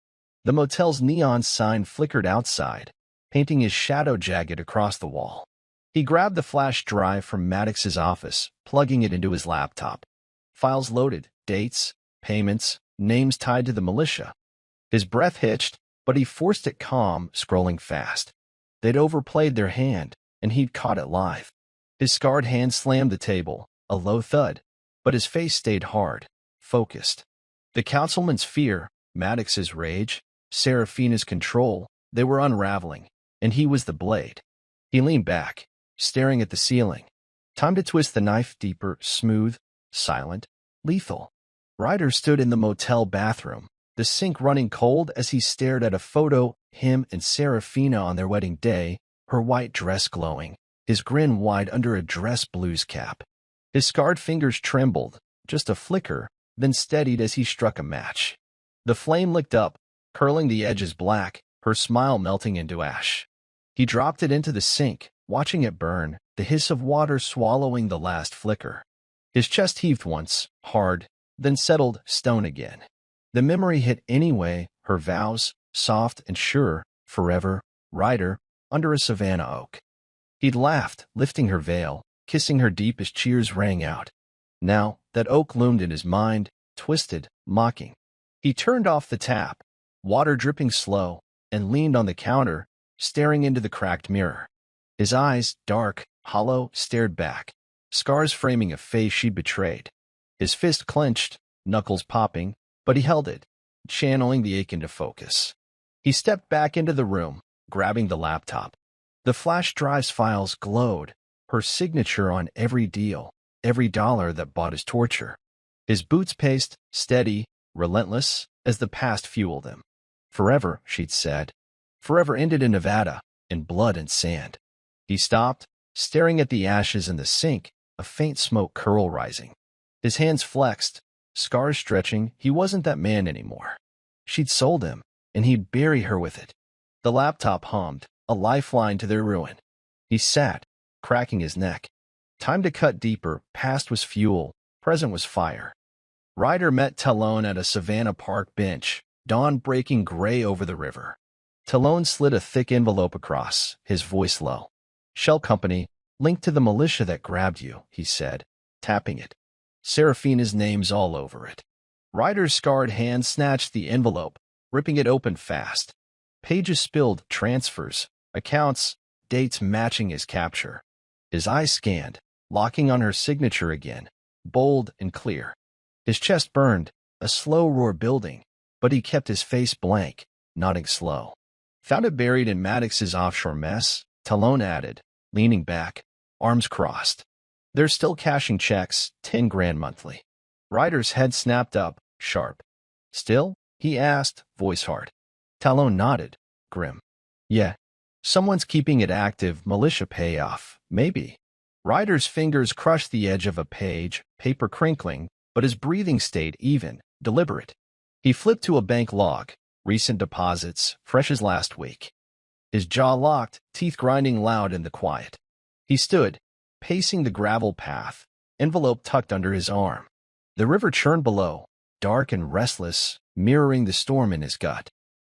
The motel's neon sign flickered outside, painting his shadow jagged across the wall. He grabbed the flash drive from Maddox's office, plugging it into his laptop. Files loaded, dates, payments, names tied to the militia. His breath hitched, but he forced it calm, scrolling fast. They'd overplayed their hand, and he'd caught it live. His scarred hand slammed the table, a low thud, but his face stayed hard, focused. The councilman's fear, Maddox's rage, Serafina's control, they were unraveling, and he was the blade. He leaned back, staring at the ceiling. Time to twist the knife deeper, smooth, silent, lethal. Ryder stood in the motel bathroom, the sink running cold as he stared at a photo, him and Serafina on their wedding day, her white dress glowing, his grin wide under a dress blues cap. His scarred fingers trembled, just a flicker, then steadied as he struck a match. The flame licked up, curling the edges black, her smile melting into ash. He dropped it into the sink, watching it burn, the hiss of water swallowing the last flicker. His chest heaved once, hard, then settled stone again. The memory hit anyway, her vows, soft and sure, forever, Ryder, under a savanna oak. He'd laughed, lifting her veil, kissing her deep as cheers rang out. Now, that oak loomed in his mind, twisted, mocking. He turned off the tap, water dripping slow, and leaned on the counter, staring into the cracked mirror. His eyes, dark, hollow, stared back, scars framing a face she'd betrayed. His fist clenched, knuckles popping, but he held it, channeling the ache into focus. He stepped back into the room, grabbing the laptop. The flash drive's files glowed, her signature on every deal, every dollar that bought his torture. His boots paced, steady, relentless, as the past fueled him. Forever, she'd said. Forever ended in Nevada, in blood and sand. He stopped, staring at the ashes in the sink, a faint smoke curl rising. His hands flexed, scars stretching. He wasn't that man anymore. She'd sold him, and he'd bury her with it. The laptop hummed, a lifeline to their ruin. He sat, cracking his neck. Time to cut deeper. Past was fuel, present was fire. Ryder met Talon at a Savannah Park bench, dawn breaking gray over the river. Talon slid a thick envelope across, his voice low. "Shell Company, linked to the militia that grabbed you," he said, tapping it. Serafina's name's all over it. Ryder's scarred hand snatched the envelope, ripping it open fast. Pages spilled, transfers, accounts, dates matching his capture. His eyes scanned, locking on her signature again, bold and clear. His chest burned, a slow roar building, but he kept his face blank, nodding slow. "Found it buried in Maddox's offshore mess," Talon added, leaning back, arms crossed. "They're still cashing checks, 10 grand monthly." Ryder's head snapped up, sharp. "Still?" he asked, voice hard. Talon nodded, grim. "Yeah. Someone's keeping it active, militia payoff, maybe." Ryder's fingers crushed the edge of a page, paper crinkling, but his breathing stayed even, deliberate. He flipped to a bank log, recent deposits, fresh as last week. His jaw locked, teeth grinding loud in the quiet. He stood, pacing the gravel path, envelope tucked under his arm. The river churned below, dark and restless, mirroring the storm in his gut.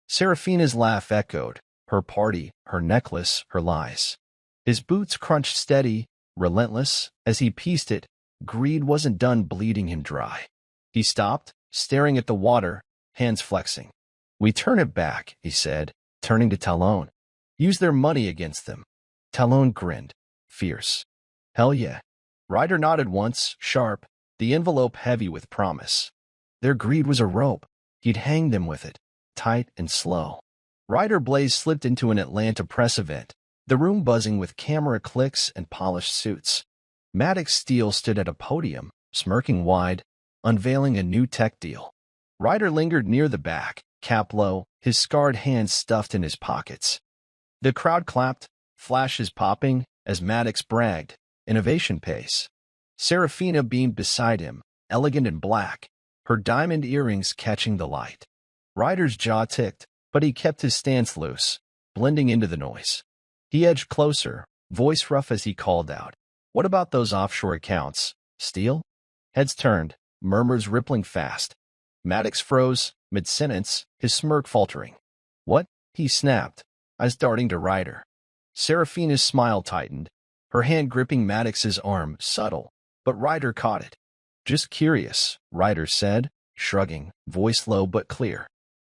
Serafina's laugh echoed, her party, her necklace, her lies. His boots crunched steady, relentless, as he pieced it. Greed wasn't done bleeding him dry. He stopped, staring at the water, hands flexing. "We turn it back," he said, turning to Talon. "Use their money against them." Talon grinned, fierce. "Hell yeah." Ryder nodded once, sharp, the envelope heavy with promise. Their greed was a rope. He'd hang them with it, tight and slow. Ryder Blaze slipped into an Atlanta press event, the room buzzing with camera clicks and polished suits. Maddox Steele stood at a podium, smirking wide, unveiling a new tech deal. Ryder lingered near the back, cap low, his scarred hands stuffed in his pockets. The crowd clapped, flashes popping, as Maddox bragged, "Innovation pace." Serafina beamed beside him, elegant in black, her diamond earrings catching the light. Ryder's jaw ticked, but he kept his stance loose, blending into the noise. He edged closer, voice rough as he called out, "What about those offshore accounts, Steele?" Heads turned, murmurs rippling fast. Maddox froze, mid-sentence, his smirk faltering. "What?" he snapped, eyes darting to Ryder. Serafina's smile tightened, her hand gripping Maddox's arm, subtle, but Ryder caught it. "Just curious," Ryder said, shrugging, voice low but clear.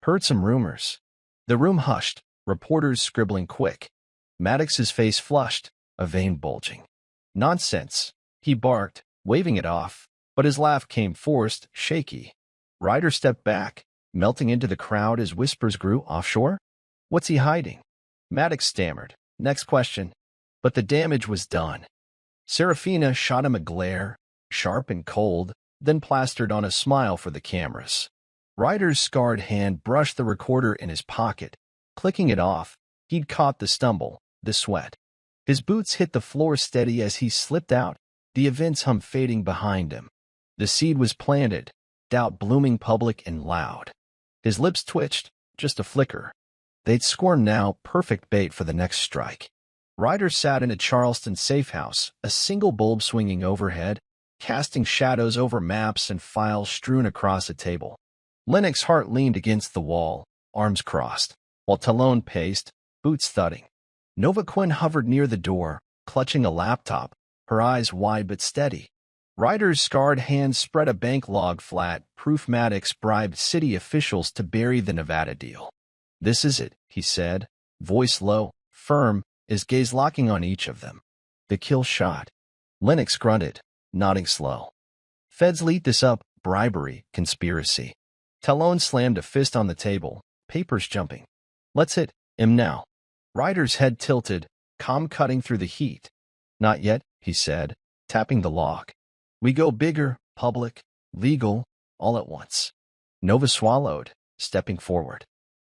"Heard some rumors." The room hushed, reporters scribbling quick. Maddox's face flushed, a vein bulging. "Nonsense," he barked, waving it off, but his laugh came forced, shaky. Ryder stepped back, melting into the crowd as whispers grew. "Offshore? What's he hiding?" Maddox stammered, "Next question." But the damage was done. Serafina shot him a glare, sharp and cold, then plastered on a smile for the cameras. Ryder's scarred hand brushed the recorder in his pocket, clicking it off. He'd caught the stumble, the sweat. His boots hit the floor steady as he slipped out, the events hum fading behind him. The seed was planted, doubt blooming public and loud. His lips twitched, just a flicker. They'd scorn now, perfect bait for the next strike. Ryder sat in a Charleston safe house, a single bulb swinging overhead, casting shadows over maps and files strewn across a table. Lennox Hart leaned against the wall, arms crossed, while Talon paced, boots thudding. Nova Quinn hovered near the door, clutching a laptop, her eyes wide but steady. Ryder's scarred hands spread a bank log flat, proof Maddox bribed city officials to bury the Nevada deal. "This is it," he said, voice low, firm, his gaze locking on each of them. "The kill shot." Lennox grunted, nodding slow. "Feds lead this up, bribery, conspiracy." Talon slammed a fist on the table, papers jumping. "Let's hit him now." Ryder's head tilted, calm cutting through the heat. "Not yet," he said, tapping the log. "We go bigger, public, legal, all at once." Nova swallowed, stepping forward.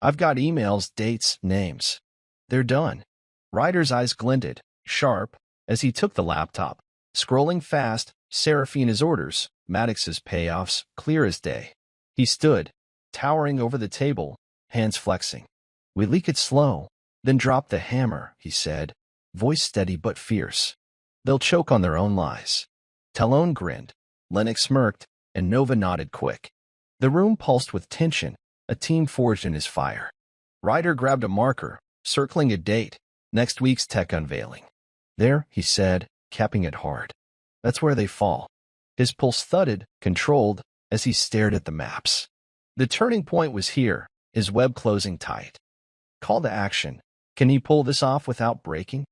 "I've got emails, dates, names. They're done." Ryder's eyes glinted, sharp, as he took the laptop, scrolling fast, Serafina's orders, Maddox's payoffs, clear as day. He stood, towering over the table, hands flexing. "We leak it slow, then drop the hammer," he said, voice steady but fierce. "They'll choke on their own lies." Talon grinned, Lennox smirked, and Nova nodded quick. The room pulsed with tension, a team forged in his fire. Ryder grabbed a marker, circling a date, next week's tech unveiling. "There," he said, capping it hard. "That's where they fall." His pulse thudded, controlled, as he stared at the maps. The turning point was here, his web closing tight. Call to action. Can he pull this off without breaking?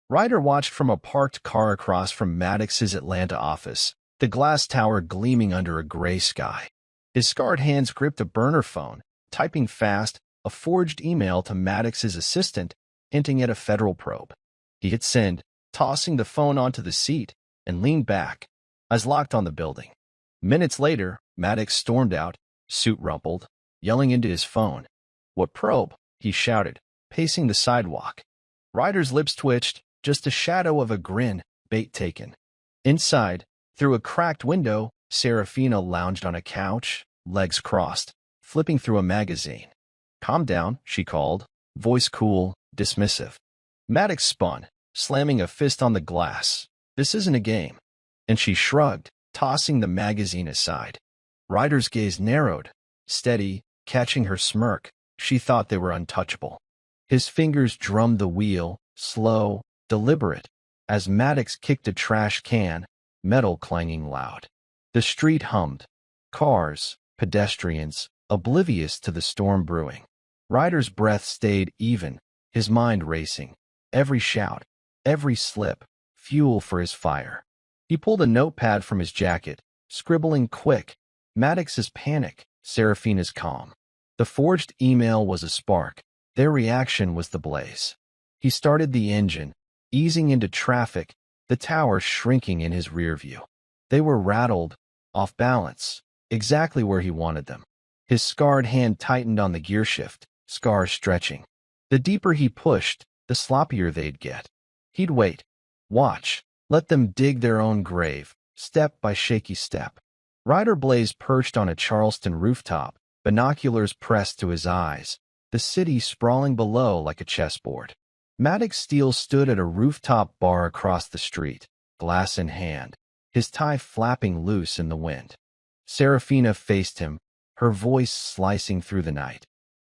Ryder watched from a parked car across from Maddox's Atlanta office, the glass tower gleaming under a gray sky. His scarred hands gripped a burner phone, typing fast, a forged email to Maddox's assistant, hinting at a federal probe. He hit send, tossing the phone onto the seat, and leaned back, eyes locked on the building. Minutes later, Maddox stormed out, suit rumpled, yelling into his phone. "What probe?" he shouted, pacing the sidewalk. Ryder's lips twitched, just a shadow of a grin, bait taken. Inside, through a cracked window, Serafina lounged on a couch, legs crossed, flipping through a magazine. "Calm down," she called, voice cool, dismissive. Maddox spun, slamming a fist on the glass. "This isn't a game." And she shrugged, tossing the magazine aside. Ryder's gaze narrowed, steady, Catching her smirk, she thought they were untouchable. His fingers drummed the wheel, slow, deliberate, as Maddox kicked a trash can, metal clanging loud. The street hummed. Cars, pedestrians, oblivious to the storm brewing. Ryder's breath stayed even, his mind racing. Every shout, every slip, fuel for his fire. He pulled a notepad from his jacket, scribbling quick. Maddox's panic, Serafina's calm. The forged email was a spark. Their reaction was the blaze. He started the engine, easing into traffic, the tower shrinking in his rear view. They were rattled, off balance, exactly where he wanted them. His scarred hand tightened on the gearshift, scars stretching. The deeper he pushed, the sloppier they'd get. He'd wait, watch, let them dig their own grave, step by shaky step. Ryder Blaze perched on a Charleston rooftop, binoculars pressed to his eyes, the city sprawling below like a chessboard. Maddox Steele stood at a rooftop bar across the street, glass in hand, his tie flapping loose in the wind. Serafina faced him, her voice slicing through the night.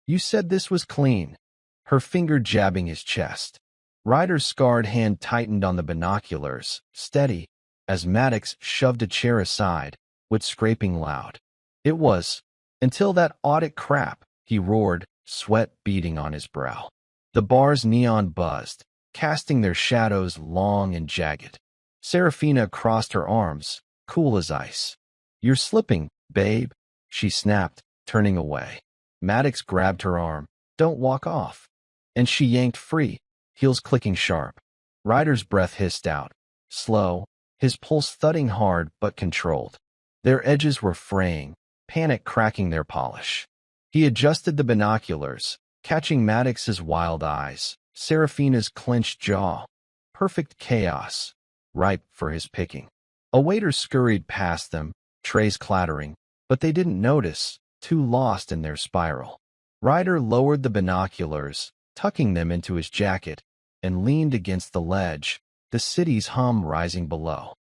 "You said this was clean," her finger jabbing his chest. Ryder's scarred hand tightened on the binoculars, steady, as Maddox shoved a chair aside, with scraping loud. "It was, until that audit crap," he roared, sweat beading on his brow. The bar's neon buzzed, casting their shadows long and jagged. Serafina crossed her arms, cool as ice. "You're slipping, babe," she snapped, turning away. Maddox grabbed her arm. "Don't walk off." And she yanked free, heels clicking sharp. Ryder's breath hissed out, slow, his pulse thudding hard but controlled. Their edges were fraying, panic cracking their polish. He adjusted the binoculars, catching Maddox's wild eyes, Serafina's clenched jaw. Perfect chaos, ripe for his picking. A waiter scurried past them, trays clattering, but they didn't notice, too lost in their spiral. Ryder lowered the binoculars, tucking them into his jacket, and leaned against the ledge, the city's hum rising below.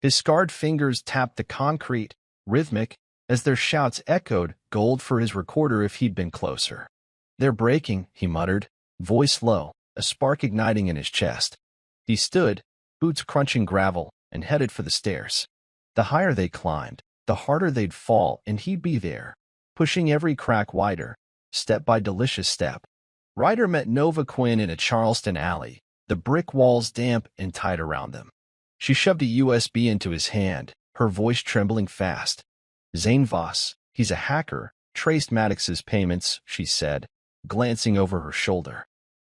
His scarred fingers tapped the concrete, rhythmic, as their shouts echoed, gold for his recorder if he'd been closer. "They're breaking," he muttered, voice low, a spark igniting in his chest. He stood, boots crunching gravel, and headed for the stairs. The higher they climbed, the harder they'd fall, and he'd be there, pushing every crack wider, step by delicious step. Ryder met Nova Quinn in a Charleston alley, the brick walls damp and tight around them. She shoved a USB into his hand, her voice trembling fast. "Zane Voss, he's a hacker, traced Maddox's payments," she said, glancing over her shoulder.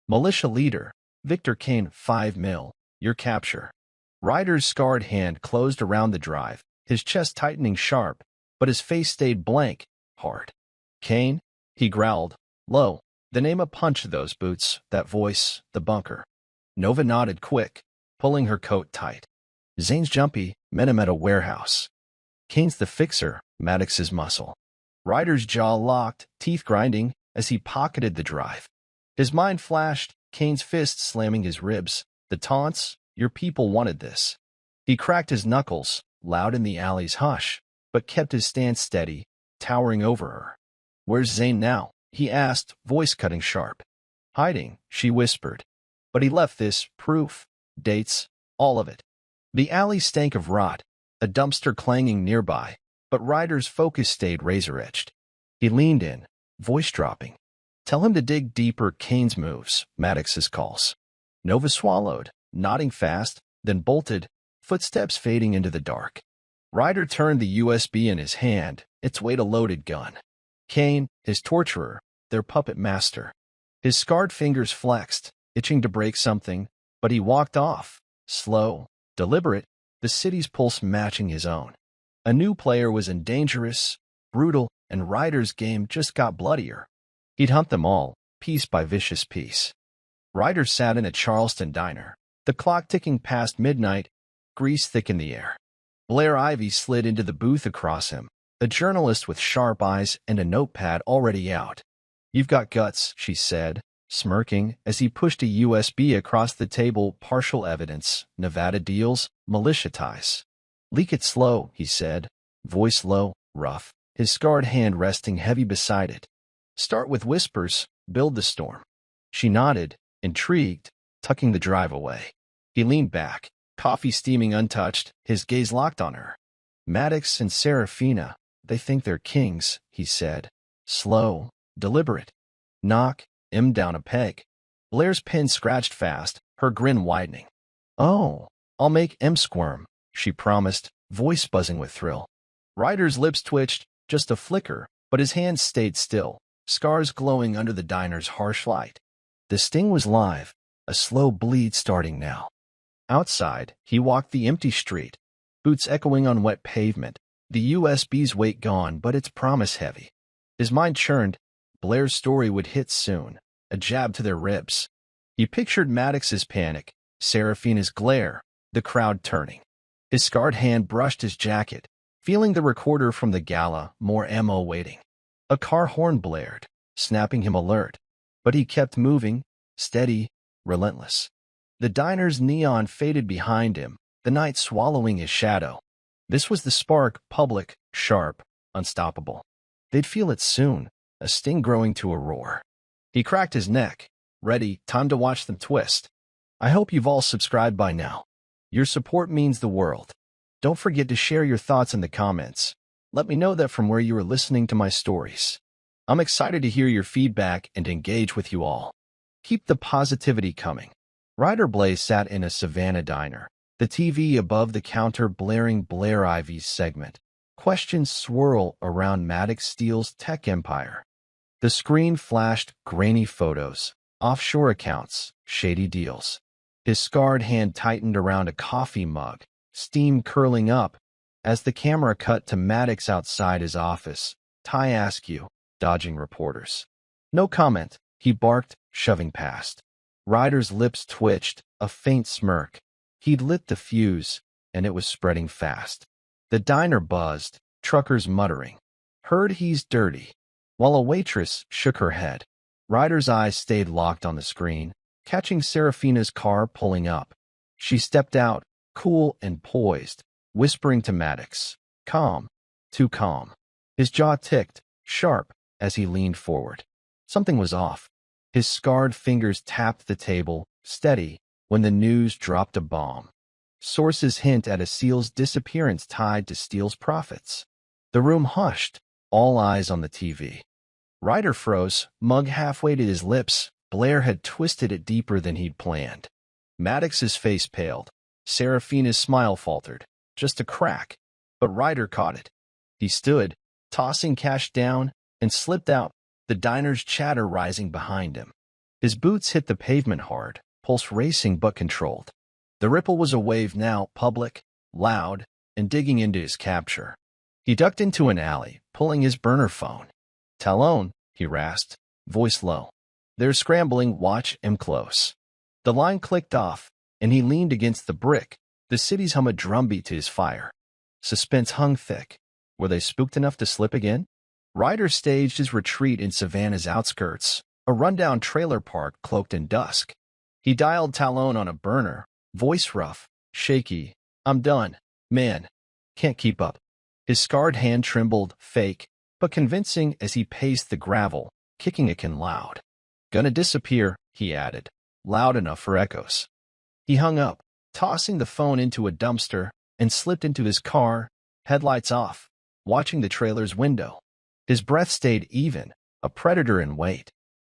"Militia leader, Victor Kane, 5 mil, your capture." Ryder's scarred hand closed around the drive, his chest tightening sharp, but his face stayed blank, hard. "Kane?" he growled, low. The name a punch, those boots, that voice, the bunker. Nova nodded quick, pulling her coat tight. "Zane's jumpy, met him at a warehouse." "Kane's the fixer," Maddox's muscle. Ryder's jaw locked, teeth grinding, as he pocketed the drive. His mind flashed, Kane's fist slamming his ribs, the taunts, "Your people wanted this." He cracked his knuckles, loud in the alley's hush, but kept his stance steady, towering over her. "Where's Zane now?" he asked, voice cutting sharp. "Hiding," she whispered. "But he left this, proof, dates, all of it." The alley stank of rot, a dumpster clanging nearby, but Ryder's focus stayed razor-edged. He leaned in, voice dropping. "Tell him to dig deeper, Kane's moves, Maddox's calls." Nova swallowed, nodding fast, then bolted, footsteps fading into the dark. Ryder turned the USB in his hand, its weight a loaded gun. Kane, his torturer, their puppet master. His scarred fingers flexed, itching to break something, but he walked off, slow, deliberate, the city's pulse matching his own. A new player was dangerous, brutal, and Ryder's game just got bloodier. He'd hunt them all, piece by vicious piece. Ryder sat in a Charleston diner, the clock ticking past midnight, grease thick in the air. Blair Ivy slid into the booth across him, a journalist with sharp eyes and a notepad already out. "You've got guts," she said, smirking, as he pushed a USB across the table. "Partial evidence, Nevada deals, militia ties." "Leak it slow," he said, voice low, rough, his scarred hand resting heavy beside it. Start with whispers, build the storm. She nodded, intrigued, tucking the drive away. He leaned back, coffee steaming untouched, his gaze locked on her. Maddox and Serafina, they think they're kings, he said. Slow, deliberate. Knock him down a peg. Blair's pen scratched fast, her grin widening. Oh, I'll make him squirm, she promised, voice buzzing with thrill. Ryder's lips twitched, just a flicker, but his hands stayed still, scars glowing under the diner's harsh light. The sting was live, a slow bleed starting now. Outside, he walked the empty street, boots echoing on wet pavement, the USB's weight gone but its promise heavy. His mind churned. Blair's story would hit soon, a jab to their ribs. He pictured Maddox's panic, Serafina's glare, the crowd turning. His scarred hand brushed his jacket, feeling the recorder from the gala, more ammo waiting. A car horn blared, snapping him alert. But he kept moving, steady, relentless. The diner's neon faded behind him, the night swallowing his shadow. This was the spark, public, sharp, unstoppable. They'd feel it soon, a sting growing to a roar. He cracked his neck. Ready, time to watch them twist. I hope you've all subscribed by now. Your support means the world. Don't forget to share your thoughts in the comments. Let me know that from where you are listening to my stories. I'm excited to hear your feedback and engage with you all. Keep the positivity coming. Ryder Blaze sat in a Savannah diner, the TV above the counter blaring Blair Ivy's segment. Questions swirl around Maddox Steele's tech empire. The screen flashed grainy photos, offshore accounts, shady deals. His scarred hand tightened around a coffee mug, steam curling up. As the camera cut to Maddox outside his office, Ty Askew, dodging reporters. No comment, he barked, shoving past. Ryder's lips twitched, a faint smirk. He'd lit the fuse, and it was spreading fast. The diner buzzed, truckers muttering. Heard he's dirty. While a waitress shook her head. Ryder's eyes stayed locked on the screen, catching Serafina's car pulling up. She stepped out, cool and poised, whispering to Maddox. Calm. Too calm. His jaw ticked, sharp, as he leaned forward. Something was off. His scarred fingers tapped the table, steady, when the news dropped a bomb. Sources hint at a SEAL's disappearance tied to Steele's profits. The room hushed, all eyes on the TV. Ryder froze, mug halfway to his lips. Blair had twisted it deeper than he'd planned. Maddox's face paled. Serafina's smile faltered. Just a crack. But Ryder caught it. He stood, tossing cash down, and slipped out, the diner's chatter rising behind him. His boots hit the pavement hard, pulse racing but controlled. The ripple was a wave now, public, loud, and digging into his capture. He ducked into an alley, pulling his burner phone. Talon, he rasped, voice low. They're scrambling, watch him close. The line clicked off, and he leaned against the brick, the city's hum a drumbeat to his fire. Suspense hung thick. Were they spooked enough to slip again? Ryder staged his retreat in Savannah's outskirts, a rundown trailer park cloaked in dusk. He dialed Talon on a burner, voice rough, shaky. I'm done, man. Can't keep up. His scarred hand trembled, fake, but convincing as he paced the gravel, kicking again loud. Gonna disappear, he added, loud enough for echoes. He hung up, tossing the phone into a dumpster, and slipped into his car, headlights off, watching the trailer's window. His breath stayed even, a predator in wait.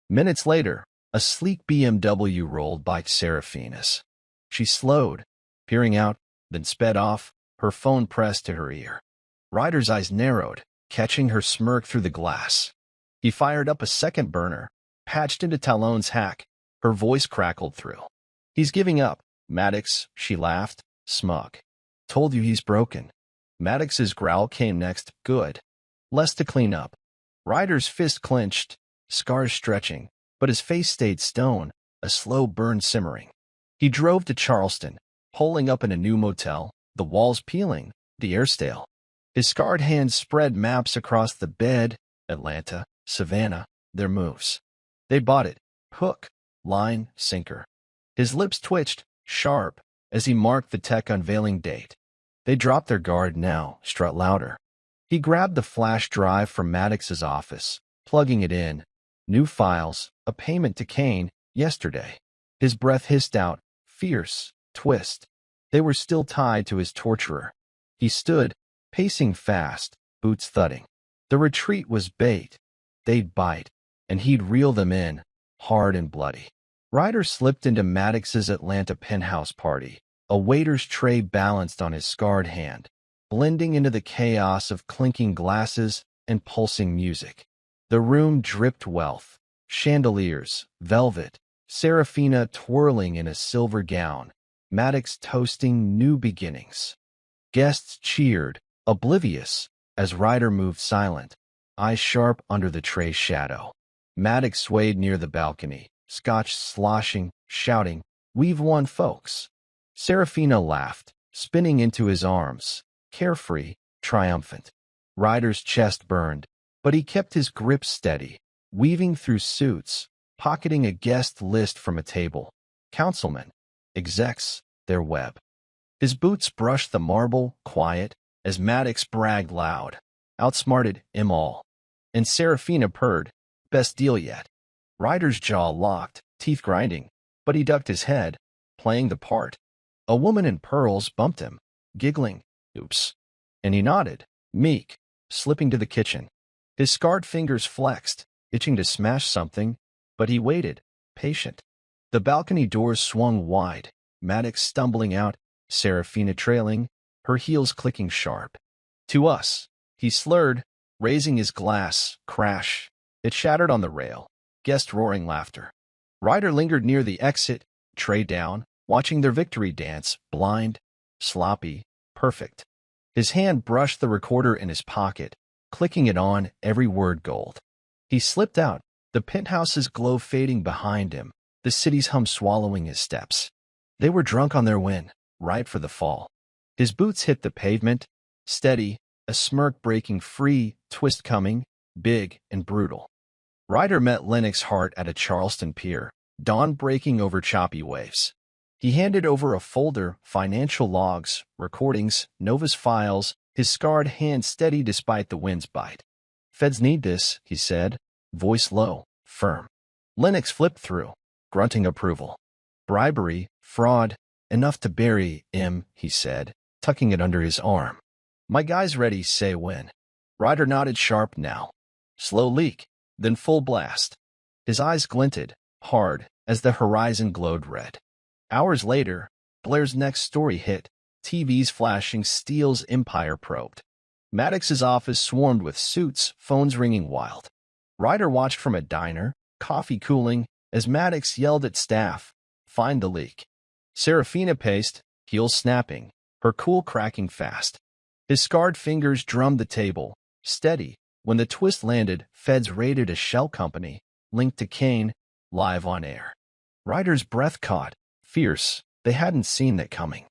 Minutes later, a sleek BMW rolled by Serafina's. She slowed, peering out, then sped off, her phone pressed to her ear. Ryder's eyes narrowed, catching her smirk through the glass. He fired up a second burner, patched into Talon's hack. Her voice crackled through. He's giving up, Maddox, she laughed, smug. Told you he's broken. Maddox's growl came next, good. Less to clean up. Ryder's fist clenched, scars stretching, but his face stayed stone, a slow burn simmering. He drove to Charleston, holing up in a new motel, the walls peeling, the air stale. His scarred hands spread maps across the bed, Atlanta, Savannah, their moves. They bought it, hook, line, sinker. His lips twitched, sharp, as he marked the tech unveiling date. They dropped their guard now, strut louder. He grabbed the flash drive from Maddox's office, plugging it in, New files, a payment to Kane, yesterday. His breath hissed out, fierce, twist. They were still tied to his torturer. He stood, pacing fast, boots thudding. The retreat was bait. They'd bite, and he'd reel them in, hard and bloody. Ryder slipped into Maddox's Atlanta penthouse party, a waiter's tray balanced on his scarred hand, blending into the chaos of clinking glasses and pulsing music. The room dripped wealth, chandeliers, velvet, Serafina twirling in a silver gown, Maddox toasting new beginnings. Guests cheered, oblivious, as Ryder moved silent, eyes sharp under the tray's shadow. Maddox swayed near the balcony, scotch sloshing, shouting, "We've won, folks." Serafina laughed, spinning into his arms, carefree, triumphant. Ryder's chest burned, but he kept his grip steady, weaving through suits, pocketing a guest list from a table. Councilmen, execs, their web. His boots brushed the marble, quiet, as Maddox bragged loud, outsmarted him all. And Serafina purred, "Best deal yet." Ryder's jaw locked, teeth grinding, but he ducked his head, playing the part. A woman in pearls bumped him, giggling, "Oops." And he nodded, meek, slipping to the kitchen. His scarred fingers flexed, itching to smash something, but he waited, patient. The balcony doors swung wide, Maddox stumbling out, Serafina trailing, her heels clicking sharp. "To us," he slurred, raising his glass, crash. It shattered on the rail, guest roaring laughter. Ryder lingered near the exit, tray down, watching their victory dance, blind, sloppy, perfect. His hand brushed the recorder in his pocket, clicking it on, every word gold. He slipped out, the penthouse's glow fading behind him, the city's hum swallowing his steps. They were drunk on their win, ripe for the fall. His boots hit the pavement, steady, a smirk breaking free, twist coming, big and brutal. Ryder met Lennox Hart at a Charleston pier, dawn breaking over choppy waves. He handed over a folder, financial logs, recordings, Nova's files, his scarred hand steady despite the wind's bite. "Feds need this," he said, voice low, firm. Lennox flipped through, grunting approval. "Bribery, fraud, enough to bury him," he said, tucking it under his arm. "My guy's ready, say when." Ryder nodded sharp now. Slow leak, then full blast. His eyes glinted, hard, as the horizon glowed red. Hours later, Blair's next story hit, TVs flashing, Steele's empire probed. Maddox's office swarmed with suits, phones ringing wild. Ryder watched from a diner, coffee cooling, as Maddox yelled at staff, "Find the leak." Serafina paced, heels snapping, her cool cracking fast. His scarred fingers drummed the table, steady. When the twist landed, feds raided a shell company, linked to Kane, live on air. Ryder's breath caught, fierce. They hadn't seen that coming.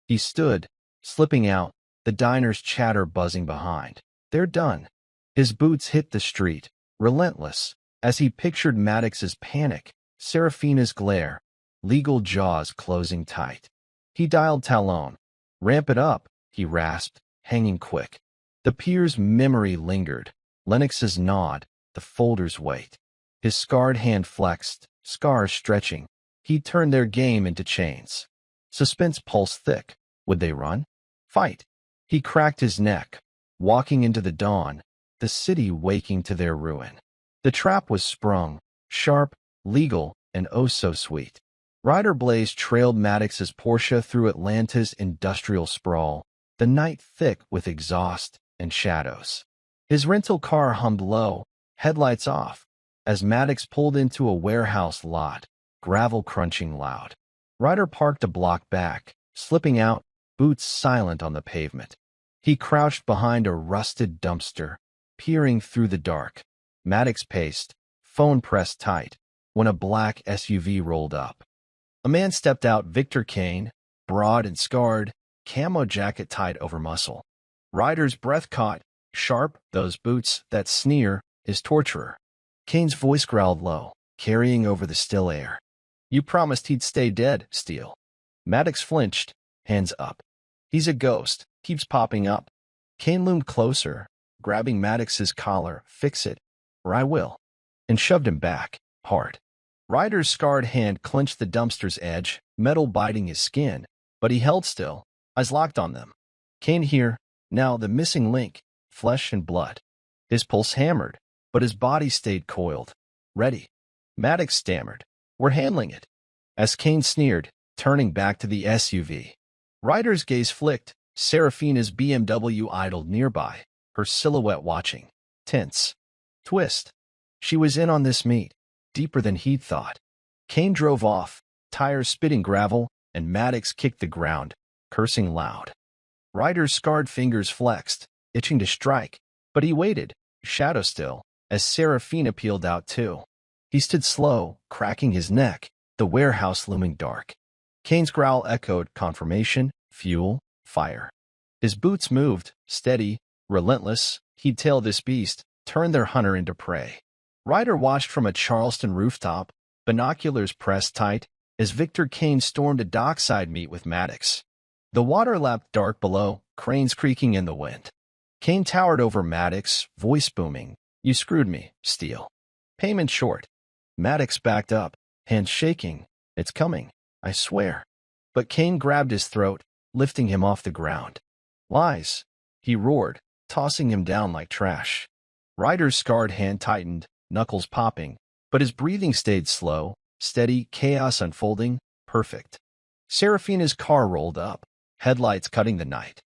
He stood, slipping out, the diner's chatter buzzing behind. "They're done." His boots hit the street, relentless, as he pictured Maddox's panic, Serafina's glare, legal jaws closing tight. He dialed Talon. "Ramp it up," he rasped, hanging quick. The pier's memory lingered, Lennox's nod, the folder's weight. His scarred hand flexed, scars stretching. He turned their game into chains. Suspense pulsed thick. Would they run? Fight? He cracked his neck, walking into the dawn, the city waking to their ruin. The trap was sprung, sharp, legal, and oh so sweet. Ryder Blaze trailed Maddox's Porsche through Atlanta's industrial sprawl, the night thick with exhaust and shadows. His rental car hummed low, headlights off, as Maddox pulled into a warehouse lot, gravel crunching loud. Ryder parked a block back, slipping out, boots silent on the pavement. He crouched behind a rusted dumpster, peering through the dark. Maddox paced, phone pressed tight, when a black SUV rolled up. A man stepped out, Victor Kane, broad and scarred, camo jacket tied over muscle. Ryder's breath caught, sharp, those boots, that sneer, his torturer. Kane's voice growled low, carrying over the still air. "You promised he'd stay dead, Steele." Maddox flinched, hands up. "He's a ghost, keeps popping up." Kane loomed closer, grabbing Maddox's collar. "Fix it, or I will." and shoved him back, hard. Ryder's scarred hand clenched the dumpster's edge, metal biting his skin, but he held still, eyes locked on them. Kane here, now the missing link, flesh and blood. His pulse hammered, but his body stayed coiled. Ready. Maddox stammered. We're handling it. As Kane sneered, turning back to the SUV. Ryder's gaze flicked. Serafina's BMW idled nearby, her silhouette watching. Tense. Twist. She was in on this meet, deeper than he'd thought. Kane drove off, tires spitting gravel, and Maddox kicked the ground, cursing loud. Ryder's scarred fingers flexed, itching to strike, but he waited, shadow still, as Serafina peeled out too. He stood slow, cracking his neck, the warehouse looming dark. Kane's growl echoed confirmation, fuel, fire. His boots moved, steady, relentless. He'd tail this beast, turn their hunter into prey. Ryder watched from a Charleston rooftop, binoculars pressed tight, as Victor Kane stormed a dockside meet with Maddox. The water lapped dark below, cranes creaking in the wind. Kane towered over Maddox, voice booming. You screwed me, Steele. Payment short. Maddox backed up, hands shaking. It's coming, I swear. But Kane grabbed his throat, lifting him off the ground. Lies, he roared, tossing him down like trash. Ryder's scarred hand tightened, knuckles popping, but his breathing stayed slow, steady, chaos unfolding, perfect. Serafina's car rolled up, headlights cutting the night.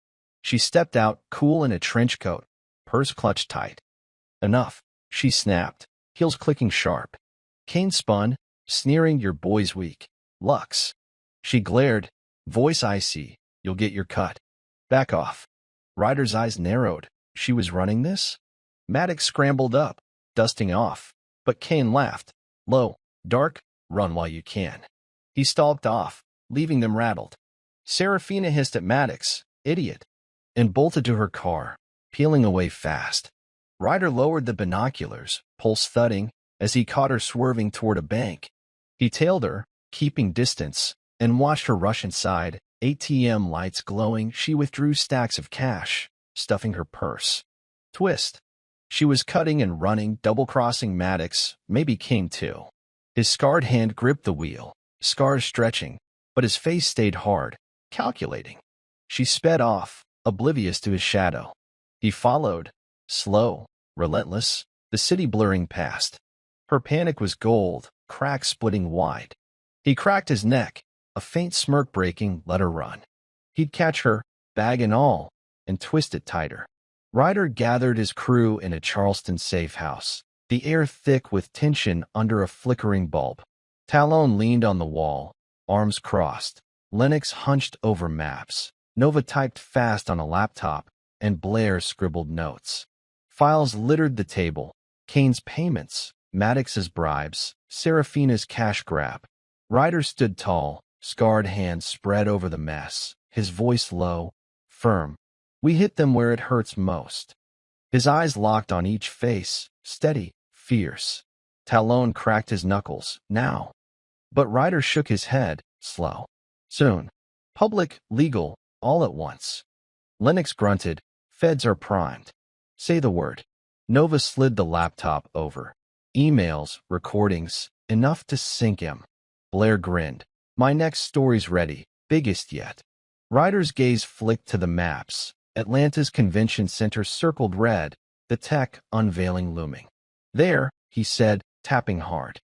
She stepped out, cool in a trench coat, purse clutched tight. Enough, she snapped, heels clicking sharp. Kane spun, sneering, your boy's weak. Lux. She glared, voice icy, you'll get your cut. Back off. Ryder's eyes narrowed. She was running this? Maddox scrambled up, dusting off, but Kane laughed. Low, dark, run while you can. He stalked off, leaving them rattled. Serafina hissed at Maddox, idiot, and bolted to her car, peeling away fast. Ryder lowered the binoculars, pulse thudding, as he caught her swerving toward a bank. He tailed her, keeping distance, and watched her rush inside, ATM lights glowing. She withdrew stacks of cash, stuffing her purse. Twist. She was cutting and running, double-crossing Maddox, maybe King too. His scarred hand gripped the wheel, scars stretching, but his face stayed hard, calculating. She sped off, oblivious to his shadow. He followed, slow, relentless, the city blurring past. Her panic was gold, cracks splitting wide. He cracked his neck, a faint smirk breaking, let her run. He'd catch her, bag and all, and twist it tighter. Ryder gathered his crew in a Charleston safe house, the air thick with tension under a flickering bulb. Talon leaned on the wall, arms crossed. Lennox hunched over maps. Nova typed fast on a laptop, and Blair scribbled notes. Files littered the table. Kane's payments, Maddox's bribes, Serafina's cash grab. Ryder stood tall, scarred hands spread over the mess, his voice low, firm. We hit them where it hurts most. His eyes locked on each face, steady, fierce. Talon cracked his knuckles, now. But Ryder shook his head, slow. Soon. Public, legal, all at once. Lennox grunted, feds are primed. Say the word. Nova slid the laptop over. Emails, recordings, enough to sink him. Blair grinned. My next story's ready, biggest yet. Ryder's gaze flicked to the maps. Atlanta's convention center circled red, the tech unveiling looming. There, he said, tapping hard.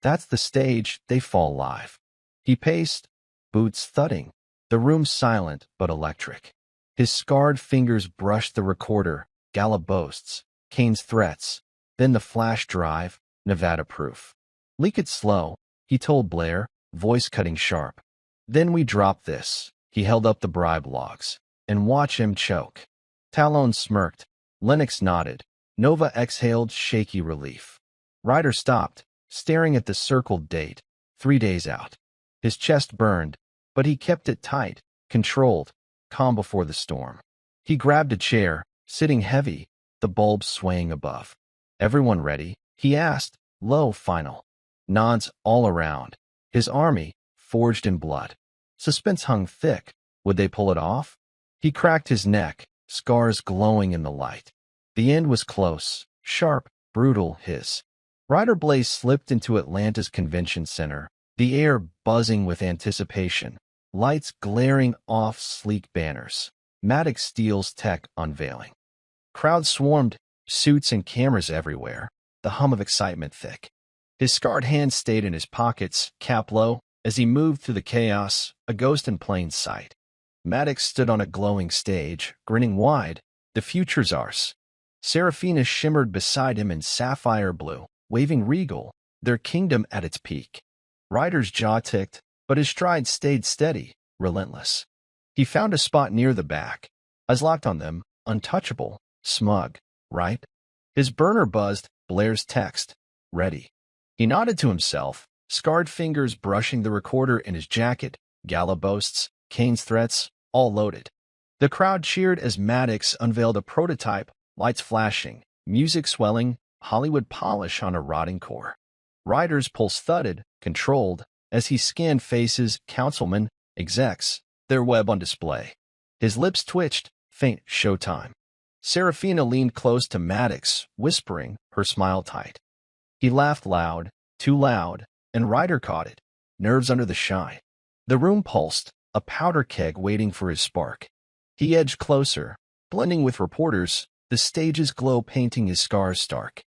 That's the stage, they fall live. He paced, boots thudding, the room silent but electric. His scarred fingers brushed the recorder, Gala boasts, Kane's threats, then the flash drive, Nevada proof. Leak it slow, he told Blair, voice cutting sharp. Then we drop this. He held up the bribe logs. And watch him choke. Talon smirked. Lennox nodded. Nova exhaled shaky relief. Ryder stopped, staring at the circled date, 3 days out. His chest burned, but he kept it tight, controlled, calm before the storm. He grabbed a chair, sitting heavy, the bulbs swaying above. Everyone ready? He asked, low final. Nods all around. His army, forged in blood. Suspense hung thick. Would they pull it off? He cracked his neck, scars glowing in the light. The end was close, sharp, brutal, his. Ryder Blaze slipped into Atlanta's convention center, the air buzzing with anticipation, lights glaring off sleek banners. Maddox Steele's tech unveiling. Crowds swarmed, suits and cameras everywhere, the hum of excitement thick. His scarred hands stayed in his pockets, cap low, as he moved through the chaos, a ghost in plain sight. Maddox stood on a glowing stage, grinning wide. The future's ours. Seraphina shimmered beside him in sapphire blue, waving regal, their kingdom at its peak. Ryder's jaw ticked, but his stride stayed steady, relentless. He found a spot near the back, eyes locked on them, untouchable, smug, right? His burner buzzed, Blair's text, ready. He nodded to himself, scarred fingers brushing the recorder in his jacket, gala boasts, Kane's threats, all loaded. The crowd cheered as Maddox unveiled a prototype, lights flashing, music swelling, Hollywood polish on a rotting core. Ryder's pulse thudded, controlled, as he scanned faces, councilmen, execs, their web on display. His lips twitched, faint showtime. Seraphina leaned close to Maddox, whispering, her smile tight. He laughed loud, too loud, and Ryder caught it, nerves under the shine. The room pulsed, a powder keg waiting for his spark. He edged closer, blending with reporters, the stage's glow painting his scars stark.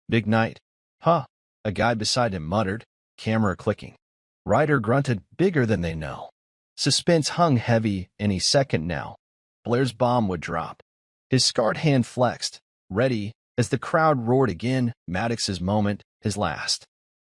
Big night. Huh, a guy beside him muttered, camera clicking. Ryder grunted, bigger than they know. Suspense hung heavy, any second now. Blair's bomb would drop. His scarred hand flexed, ready, as the crowd roared again, Maddox's moment, his last.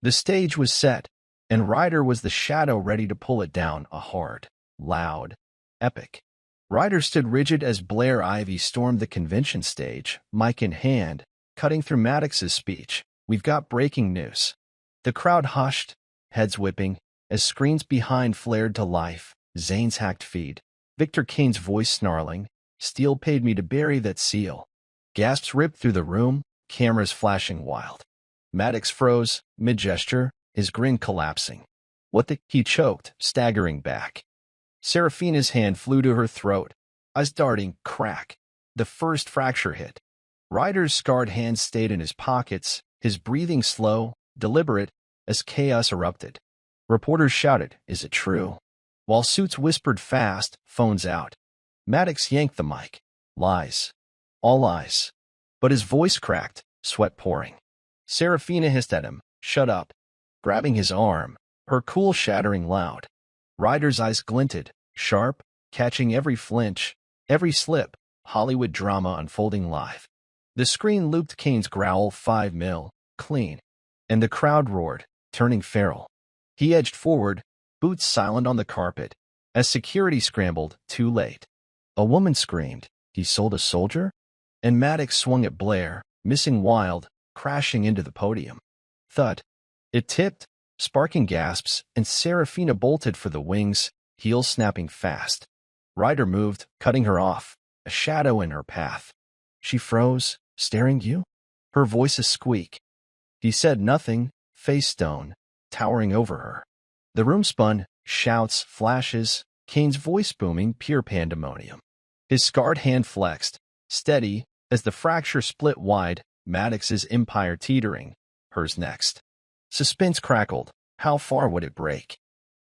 The stage was set, and Ryder was the shadow ready to pull it down, a hard, loud, epic. Ryder stood rigid as Blair Ivy stormed the convention stage, mic in hand, cutting through Maddox's speech. We've got breaking news. The crowd hushed, heads whipping, as screens behind flared to life, Zane's hacked feed, Victor Kane's voice snarling, Steele paid me to bury that seal. Gasps ripped through the room, cameras flashing wild. Maddox froze, mid-gesture, his grin collapsing. What the? He choked, staggering back. Seraphina's hand flew to her throat, eyes darting, crack. The first fracture hit. Ryder's scarred hands stayed in his pockets, his breathing slow, deliberate, as chaos erupted. Reporters shouted, is it true? While suits whispered fast, phones out. Maddox yanked the mic. Lies. All lies. But his voice cracked, sweat pouring. Seraphina hissed at him, shut up. Grabbing his arm, her cool shattering loud. Ryder's eyes glinted, sharp, catching every flinch, every slip, Hollywood drama unfolding live. The screen looped Kane's growl 5 mil, clean. And the crowd roared, turning feral. He edged forward, boots silent on the carpet, as security scrambled, too late. A woman screamed, he sold a soldier? And Maddox swung at Blair, missing wild, crashing into the podium. Thud. It tipped, sparking gasps, and Seraphina bolted for the wings, heels snapping fast. Ryder moved, cutting her off, a shadow in her path. She froze, staring you? Her voice a squeak. He said nothing, face stone, towering over her. The room spun, shouts, flashes, Kane's voice booming, pure pandemonium. His scarred hand flexed, steady, as the fracture split wide, Maddox's empire teetering, hers next. Suspense crackled. How far would it break?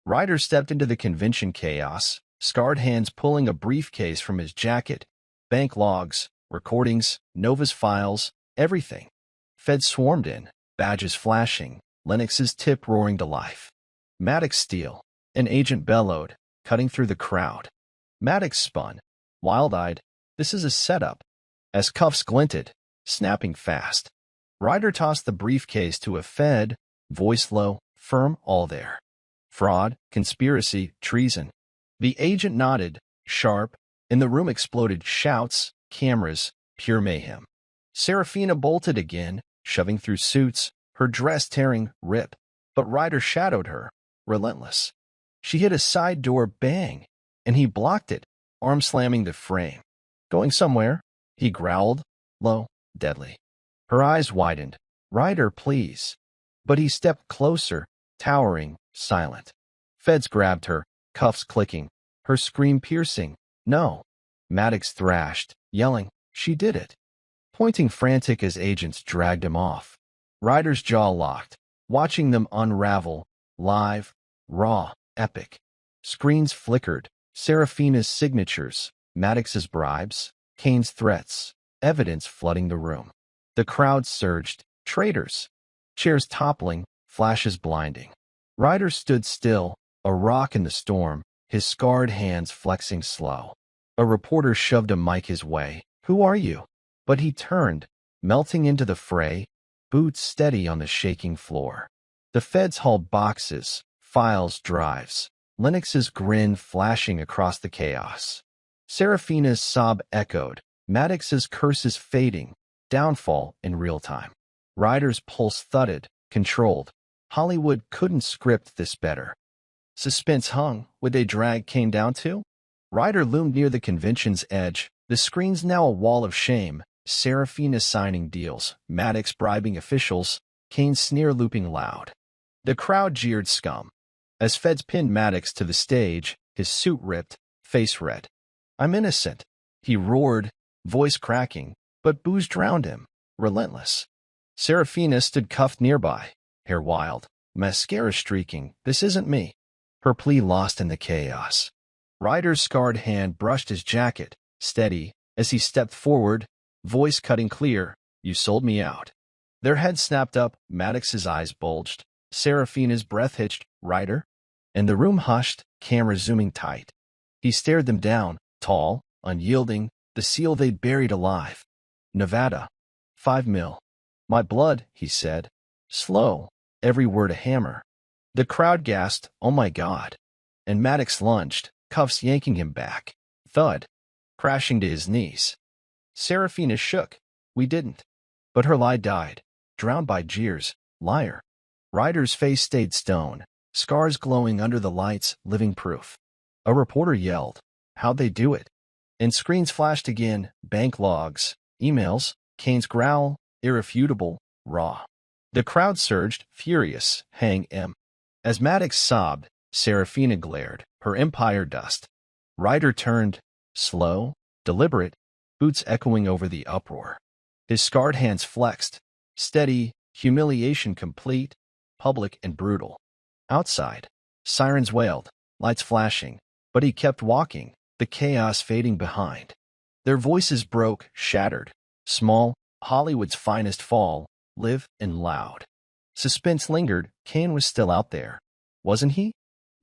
Ryder stepped into the convention chaos, scarred hands pulling a briefcase from his jacket, bank logs, recordings, Nova's files, everything. Feds swarmed in, badges flashing, Lennox's tip roaring to life. Maddox Steele, an agent bellowed, cutting through the crowd. Maddox spun, wild-eyed. This is a setup. As cuffs glinted, snapping fast. Ryder tossed the briefcase to a Fed, voice low, firm, all there. Fraud, conspiracy, treason. The agent nodded, sharp, and the room exploded, shouts, cameras, pure mayhem. Seraphina bolted again, shoving through suits, her dress tearing, rip. But Ryder shadowed her, relentless. She hit a side door, bang, and he blocked it, arm slamming the frame. Going somewhere? He growled, low, deadly. Her eyes widened. Ryder, please. But he stepped closer, towering, silent. Feds grabbed her, cuffs clicking, her scream piercing. No. Maddox thrashed, yelling, she did it. Pointing frantic as agents dragged him off. Ryder's jaw locked, watching them unravel, live, raw, epic. Screens flickered, Seraphina's signatures, Maddox's bribes, Kane's threats, evidence flooding the room. The crowd surged, traitors. Chairs toppling, flashes blinding. Ryder stood still, a rock in the storm, his scarred hands flexing slow. A reporter shoved a mic his way. "Who are you?" But he turned, melting into the fray, boots steady on the shaking floor. The feds hauled boxes, files, drives, Lennox's grin flashing across the chaos. Seraphina's sob echoed, Maddox's curses fading, downfall in real time. Ryder's pulse thudded, controlled. Hollywood couldn't script this better. Suspense hung. Would they drag Kane down too? Ryder loomed near the convention's edge. The screen's now a wall of shame. Seraphina signing deals, Maddox bribing officials, Kane sneer looping loud. The crowd jeered scum. As feds pinned Maddox to the stage, his suit ripped, face red. "I'm innocent," he roared, voice cracking, but booze drowned him, relentless. Seraphina stood cuffed nearby, hair wild, mascara streaking. "This isn't me." Her plea lost in the chaos. Ryder's scarred hand brushed his jacket, steady, as he stepped forward, voice cutting clear. "You sold me out." Their heads snapped up, Maddox's eyes bulged, Seraphina's breath hitched. "Ryder?" And the room hushed, camera zooming tight. He stared them down, tall, unyielding, the seal they'd buried alive. "Nevada. 5 mil. My blood," he said. Slow, every word a hammer. The crowd gasped, "Oh my God." And Maddox lunged, cuffs yanking him back. Thud. Crashing to his knees. Seraphina shook. "We didn't." But her lie died, drowned by jeers. "Liar." Ryder's face stayed stone, scars glowing under the lights, living proof. A reporter yelled. "How'd they do it?" And screens flashed again, bank logs, emails, Kane's growl, irrefutable, raw. The crowd surged, furious, hang M. As Maddox sobbed, Seraphina glared, her empire dust. Ryder turned, slow, deliberate, boots echoing over the uproar. His scarred hands flexed, steady, humiliation complete, public and brutal. Outside, sirens wailed, lights flashing, but he kept walking, the chaos fading behind. Their voices broke, shattered, small, Hollywood's finest fall, live and loud. Suspense lingered, Kane was still out there. Wasn't he?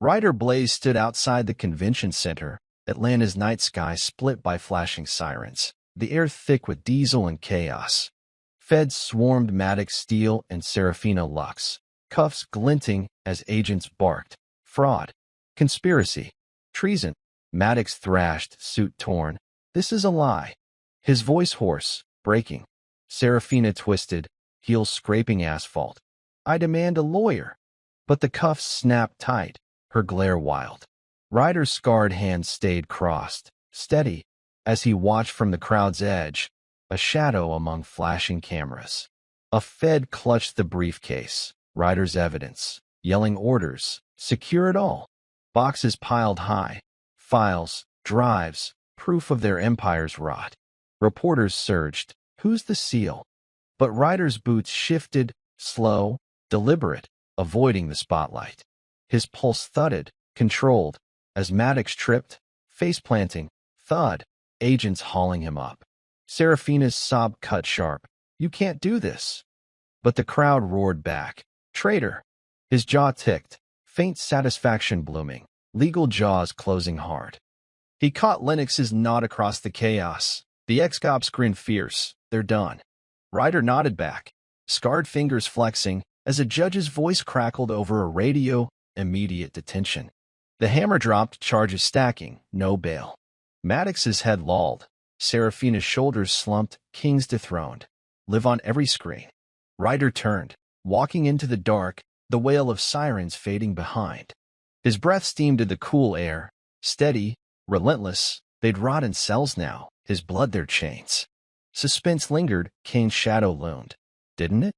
Ryder Blaze stood outside the convention center, Atlanta's night sky split by flashing sirens, the air thick with diesel and chaos. Feds swarmed Maddox Steele and Seraphina Lux, cuffs glinting as agents barked. Fraud. Conspiracy. Treason. Maddox thrashed, suit torn. "This is a lie." His voice hoarse, breaking. Seraphina twisted, heels scraping asphalt. "I demand a lawyer." But the cuffs snapped tight, her glare wild. Ryder's scarred hands stayed crossed, steady, as he watched from the crowd's edge, a shadow among flashing cameras. A Fed clutched the briefcase, Ryder's evidence, yelling orders, "Secure it all." Boxes piled high, files, drives, proof of their empire's rot. Reporters surged, "Who's the seal?" But Ryder's boots shifted, slow, deliberate, avoiding the spotlight. His pulse thudded, controlled, as Maddox tripped, face planting, thud, agents hauling him up. Seraphina's sob cut sharp, "You can't do this." But the crowd roared back, "Traitor." His jaw ticked, faint satisfaction blooming, legal jaws closing hard. He caught Lennox's nod across the chaos. The ex-cops grinned fierce. "They're done." Ryder nodded back, scarred fingers flexing, as a judge's voice crackled over a radio, immediate detention. The hammer dropped, charges stacking, no bail. Maddox's head lolled, Seraphina's shoulders slumped, kings dethroned. Live on every screen. Ryder turned, walking into the dark, the wail of sirens fading behind. His breath steamed in the cool air, steady, relentless. They'd rot in cells now, his blood their chains. Suspense lingered, Kane's shadow loomed. Didn't it?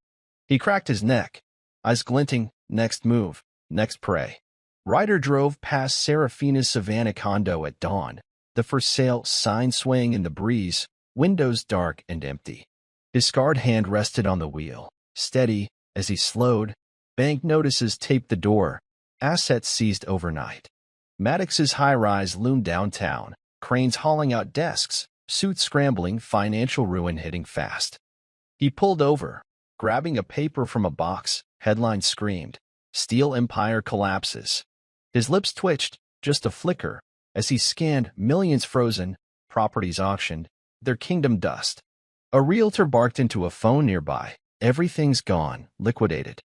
He cracked his neck, eyes glinting, next move, next prey. Ryder drove past Seraphina's Savannah condo at dawn, the for sale sign swaying in the breeze, windows dark and empty. His scarred hand rested on the wheel, steady, as he slowed. Bank notices taped the door. Assets seized overnight. Maddox's high-rise loomed downtown. Cranes hauling out desks. Suits scrambling, financial ruin hitting fast. He pulled over, grabbing a paper from a box. Headline screamed, "Steel Empire Collapses." His lips twitched, just a flicker, as he scanned millions frozen, properties auctioned, their kingdom dust. A realtor barked into a phone nearby. "Everything's gone, liquidated."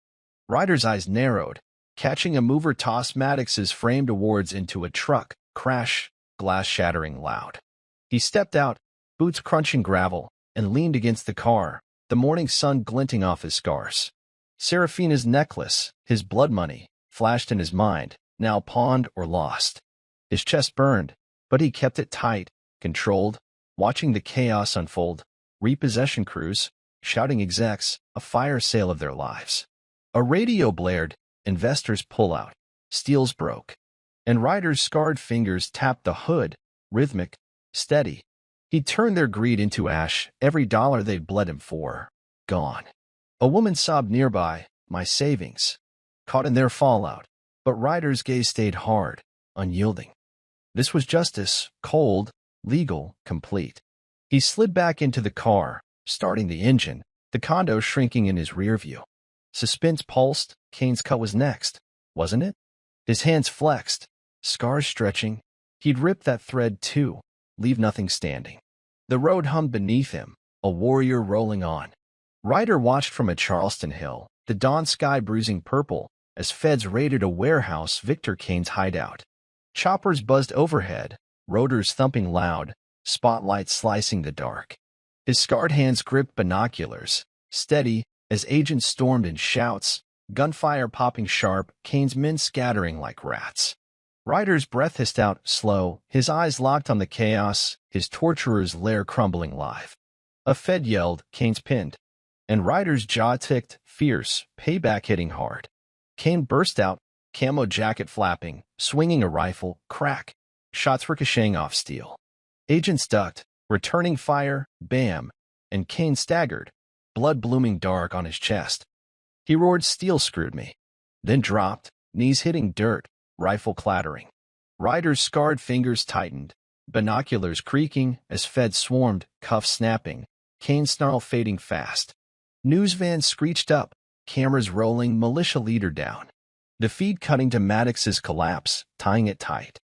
Ryder's eyes narrowed, catching a mover toss Maddox's framed awards into a truck. Crash, glass shattering loud. He stepped out, boots crunching gravel, and leaned against the car, the morning sun glinting off his scars. Serafina's necklace, his blood money, flashed in his mind, now pawned or lost. His chest burned, but he kept it tight, controlled, watching the chaos unfold. Repossession crews, shouting execs, a fire sale of their lives. A radio blared, investors pull out, steels broke, and Ryder's scarred fingers tapped the hood, rhythmic, steady. He turned their greed into ash, every dollar they'd bled him for, gone. A woman sobbed nearby, "My savings," caught in their fallout, but Ryder's gaze stayed hard, unyielding. This was justice, cold, legal, complete. He slid back into the car, starting the engine, the condo shrinking in his rear view. Suspense pulsed. Kane's cut was next, wasn't it? His hands flexed, scars stretching. He'd rip that thread too, leave nothing standing. The road hummed beneath him, a warrior rolling on. Ryder watched from a Charleston hill, the dawn sky bruising purple, as feds raided a warehouse, Victor Kane's hideout. Choppers buzzed overhead, rotors thumping loud, spotlights slicing the dark. His scarred hands gripped binoculars, steady, as agents stormed in shouts, gunfire popping sharp, Kane's men scattering like rats. Ryder's breath hissed out, slow, his eyes locked on the chaos, his torturer's lair crumbling live. A Fed yelled, "Kane's pinned," and Ryder's jaw ticked, fierce, payback hitting hard. Kane burst out, camo jacket flapping, swinging a rifle, crack, shots ricocheting off steel. Agents ducked, returning fire, bam, and Kane staggered, blood blooming dark on his chest. He roared, "Steel screwed me," then dropped, knees hitting dirt, rifle clattering. Ryder's scarred fingers tightened, binoculars creaking as feds swarmed, cuffs snapping, Kane's snarl fading fast. News vans screeched up, cameras rolling, militia leader down. The feed cutting to Maddox's collapse, tying it tight.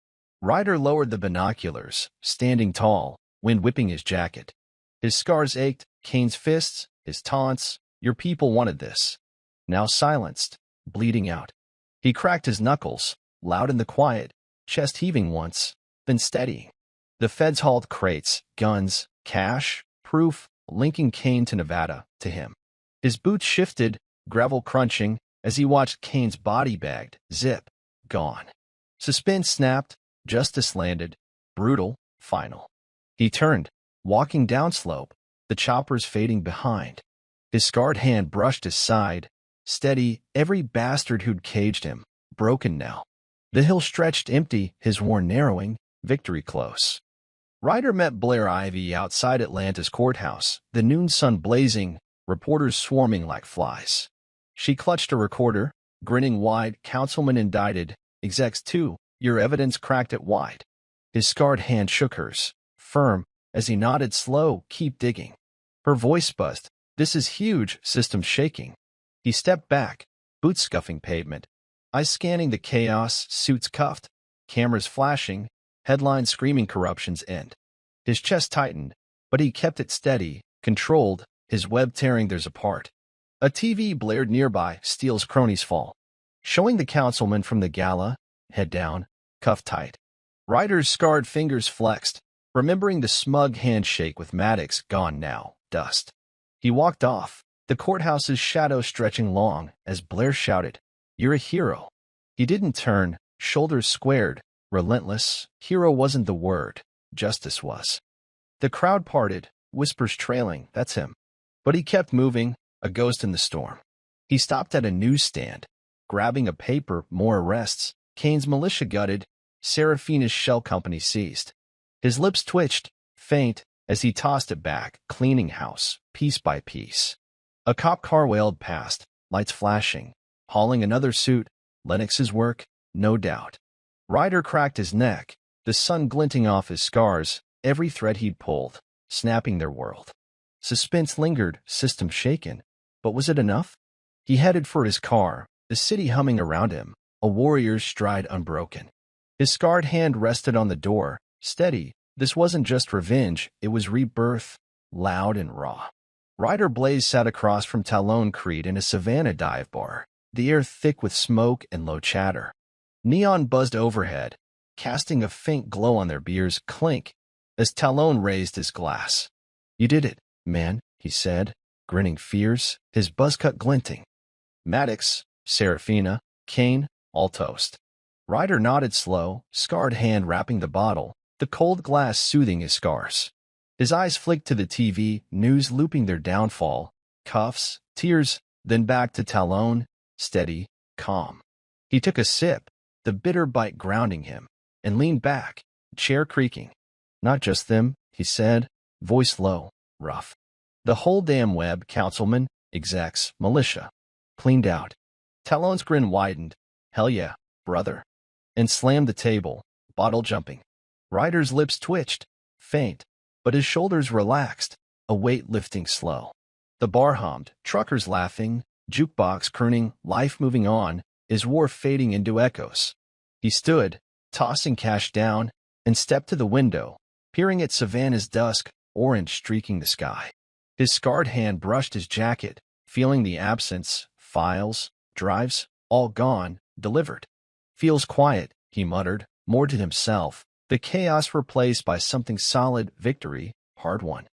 Ryder lowered the binoculars, standing tall, wind whipping his jacket. His scars ached, Kane's fists, his taunts, "Your people wanted this." Now silenced, bleeding out. He cracked his knuckles, loud in the quiet, chest heaving once, then steadying. The feds hauled crates, guns, cash, proof, linking Kane to Nevada, to him. His boots shifted, gravel crunching, as he watched Kane's body bagged, zip, gone. Suspense snapped, justice landed, brutal, final. He turned, walking downslope, the choppers fading behind. His scarred hand brushed his side, steady, every bastard who'd caged him, broken now. The hill stretched empty, his worn narrowing, victory close. Ryder met Blair Ivy outside Atlanta's courthouse, the noon sun blazing, reporters swarming like flies. She clutched a recorder, grinning wide, "Councilman indicted, execs too, your evidence cracked it wide." His scarred hand shook hers, firm, as he nodded slow, "Keep digging." Her voice buzzed, "This is huge, system shaking." He stepped back, boots scuffing pavement, eyes scanning the chaos, suits cuffed, cameras flashing, headlines screaming corruption's end. His chest tightened, but he kept it steady, controlled, his web tearing theirs apart. A TV blared nearby, Steele's cronies fall, showing the councilman from the gala, head down, cuffed tight. Ryder's scarred fingers flexed, remembering the smug handshake with Maddox gone now, dust. He walked off, the courthouse's shadow stretching long, as Blair shouted, "You're a hero." He didn't turn, shoulders squared, relentless. Hero wasn't the word, justice was. The crowd parted, whispers trailing, "That's him." But he kept moving, a ghost in the storm. He stopped at a newsstand, grabbing a paper, more arrests, Kane's militia gutted, Serafina's shell company seized. His lips twitched, faint, as he tossed it back, cleaning house, piece by piece. A cop car wailed past, lights flashing, hauling another suit. Lennox's work, no doubt. Ryder cracked his neck, the sun glinting off his scars, every thread he'd pulled, snapping their world. Suspense lingered, system shaken. But was it enough? He headed for his car, the city humming around him, a warrior's stride unbroken. His scarred hand rested on the door, steady. This wasn't just revenge, it was rebirth, loud and raw. Ryder Blaze sat across from Talon Creed in a Savannah dive bar, the air thick with smoke and low chatter. Neon buzzed overhead, casting a faint glow on their beers. Clink as Talon raised his glass. "You did it, man," he said, grinning fierce, his buzzcut glinting. "Maddox, Serafina, Kane, all toast." Ryder nodded slow, scarred hand wrapping the bottle, the cold glass soothing his scars. His eyes flicked to the TV, news looping their downfall, cuffs, tears, then back to Talon, steady, calm. He took a sip, the bitter bite grounding him, and leaned back, chair creaking. "Not just them," he said, voice low, rough. "The whole damn web, councilman, execs, militia. Cleaned out." Talon's grin widened. "Hell yeah, brother." And slammed the table, bottle jumping. Ryder's lips twitched, faint, but his shoulders relaxed, a weight lifting slow. The bar hummed, truckers laughing, jukebox crooning, life moving on, his war fading into echoes. He stood, tossing cash down, and stepped to the window, peering at Savannah's dusk, orange streaking the sky. His scarred hand brushed his jacket, feeling the absence, files, drives, all gone, delivered. "Feels quiet," he muttered, more to himself, the chaos replaced by something solid, victory, hard won.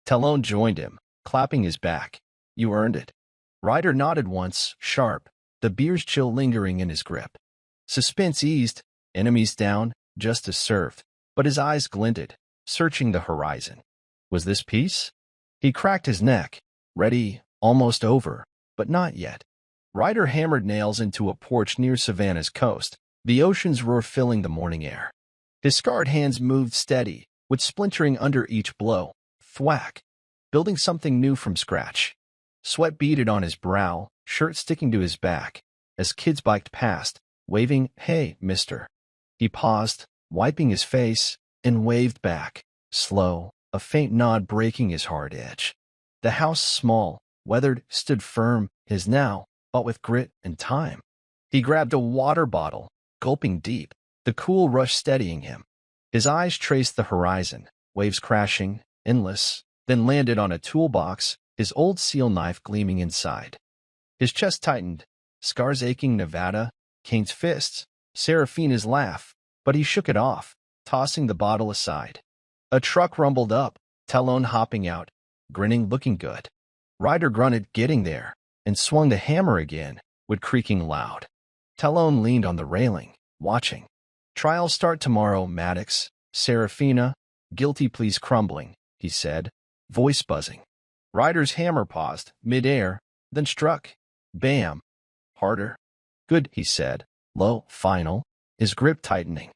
Talon joined him, clapping his back. "You earned it." Ryder nodded once, sharp, the beer's chill lingering in his grip. Suspense eased, enemies down, justice served, but his eyes glinted, searching the horizon. Was this peace? He cracked his neck, ready, almost over, but not yet. Ryder hammered nails into a porch near Savannah's coast, the ocean's roar filling the morning air. His scarred hands moved steady, with splintering under each blow. Thwack, building something new from scratch. Sweat beaded on his brow, shirt sticking to his back, as kids biked past, waving, "Hey, mister." He paused, wiping his face, and waved back, slow, a faint nod breaking his hard edge. The house, small, weathered, stood firm, his now, but with grit and time. He grabbed a water bottle, gulping deep, the cool rush steadying him. His eyes traced the horizon, waves crashing, endless, then landed on a toolbox, his old seal knife gleaming inside. His chest tightened, scars aching. Nevada, Kane's fists, Serafina's laugh, but he shook it off, tossing the bottle aside. A truck rumbled up, Talon hopping out, grinning, looking good. Ryder grunted, getting there, and swung the hammer again, wood creaking loud. Talon leaned on the railing, watching. "Trials start tomorrow, Maddox, Serafina, guilty pleas crumbling," he said, voice buzzing. Ryder's hammer paused, mid-air, then struck. Bam. Harder. "Good," he said, low, final, his grip tightening.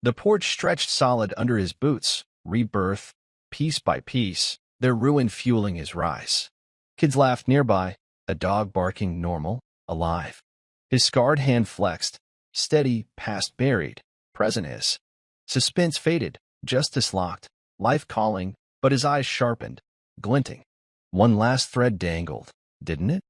The porch stretched solid under his boots, rebirth, piece by piece, their ruin fueling his rise. Kids laughed nearby, a dog barking, normal, alive. His scarred hand flexed, steady, past buried, present is. Suspense faded, justice locked, life calling, but his eyes sharpened, glinting. One last thread dangled, didn't it?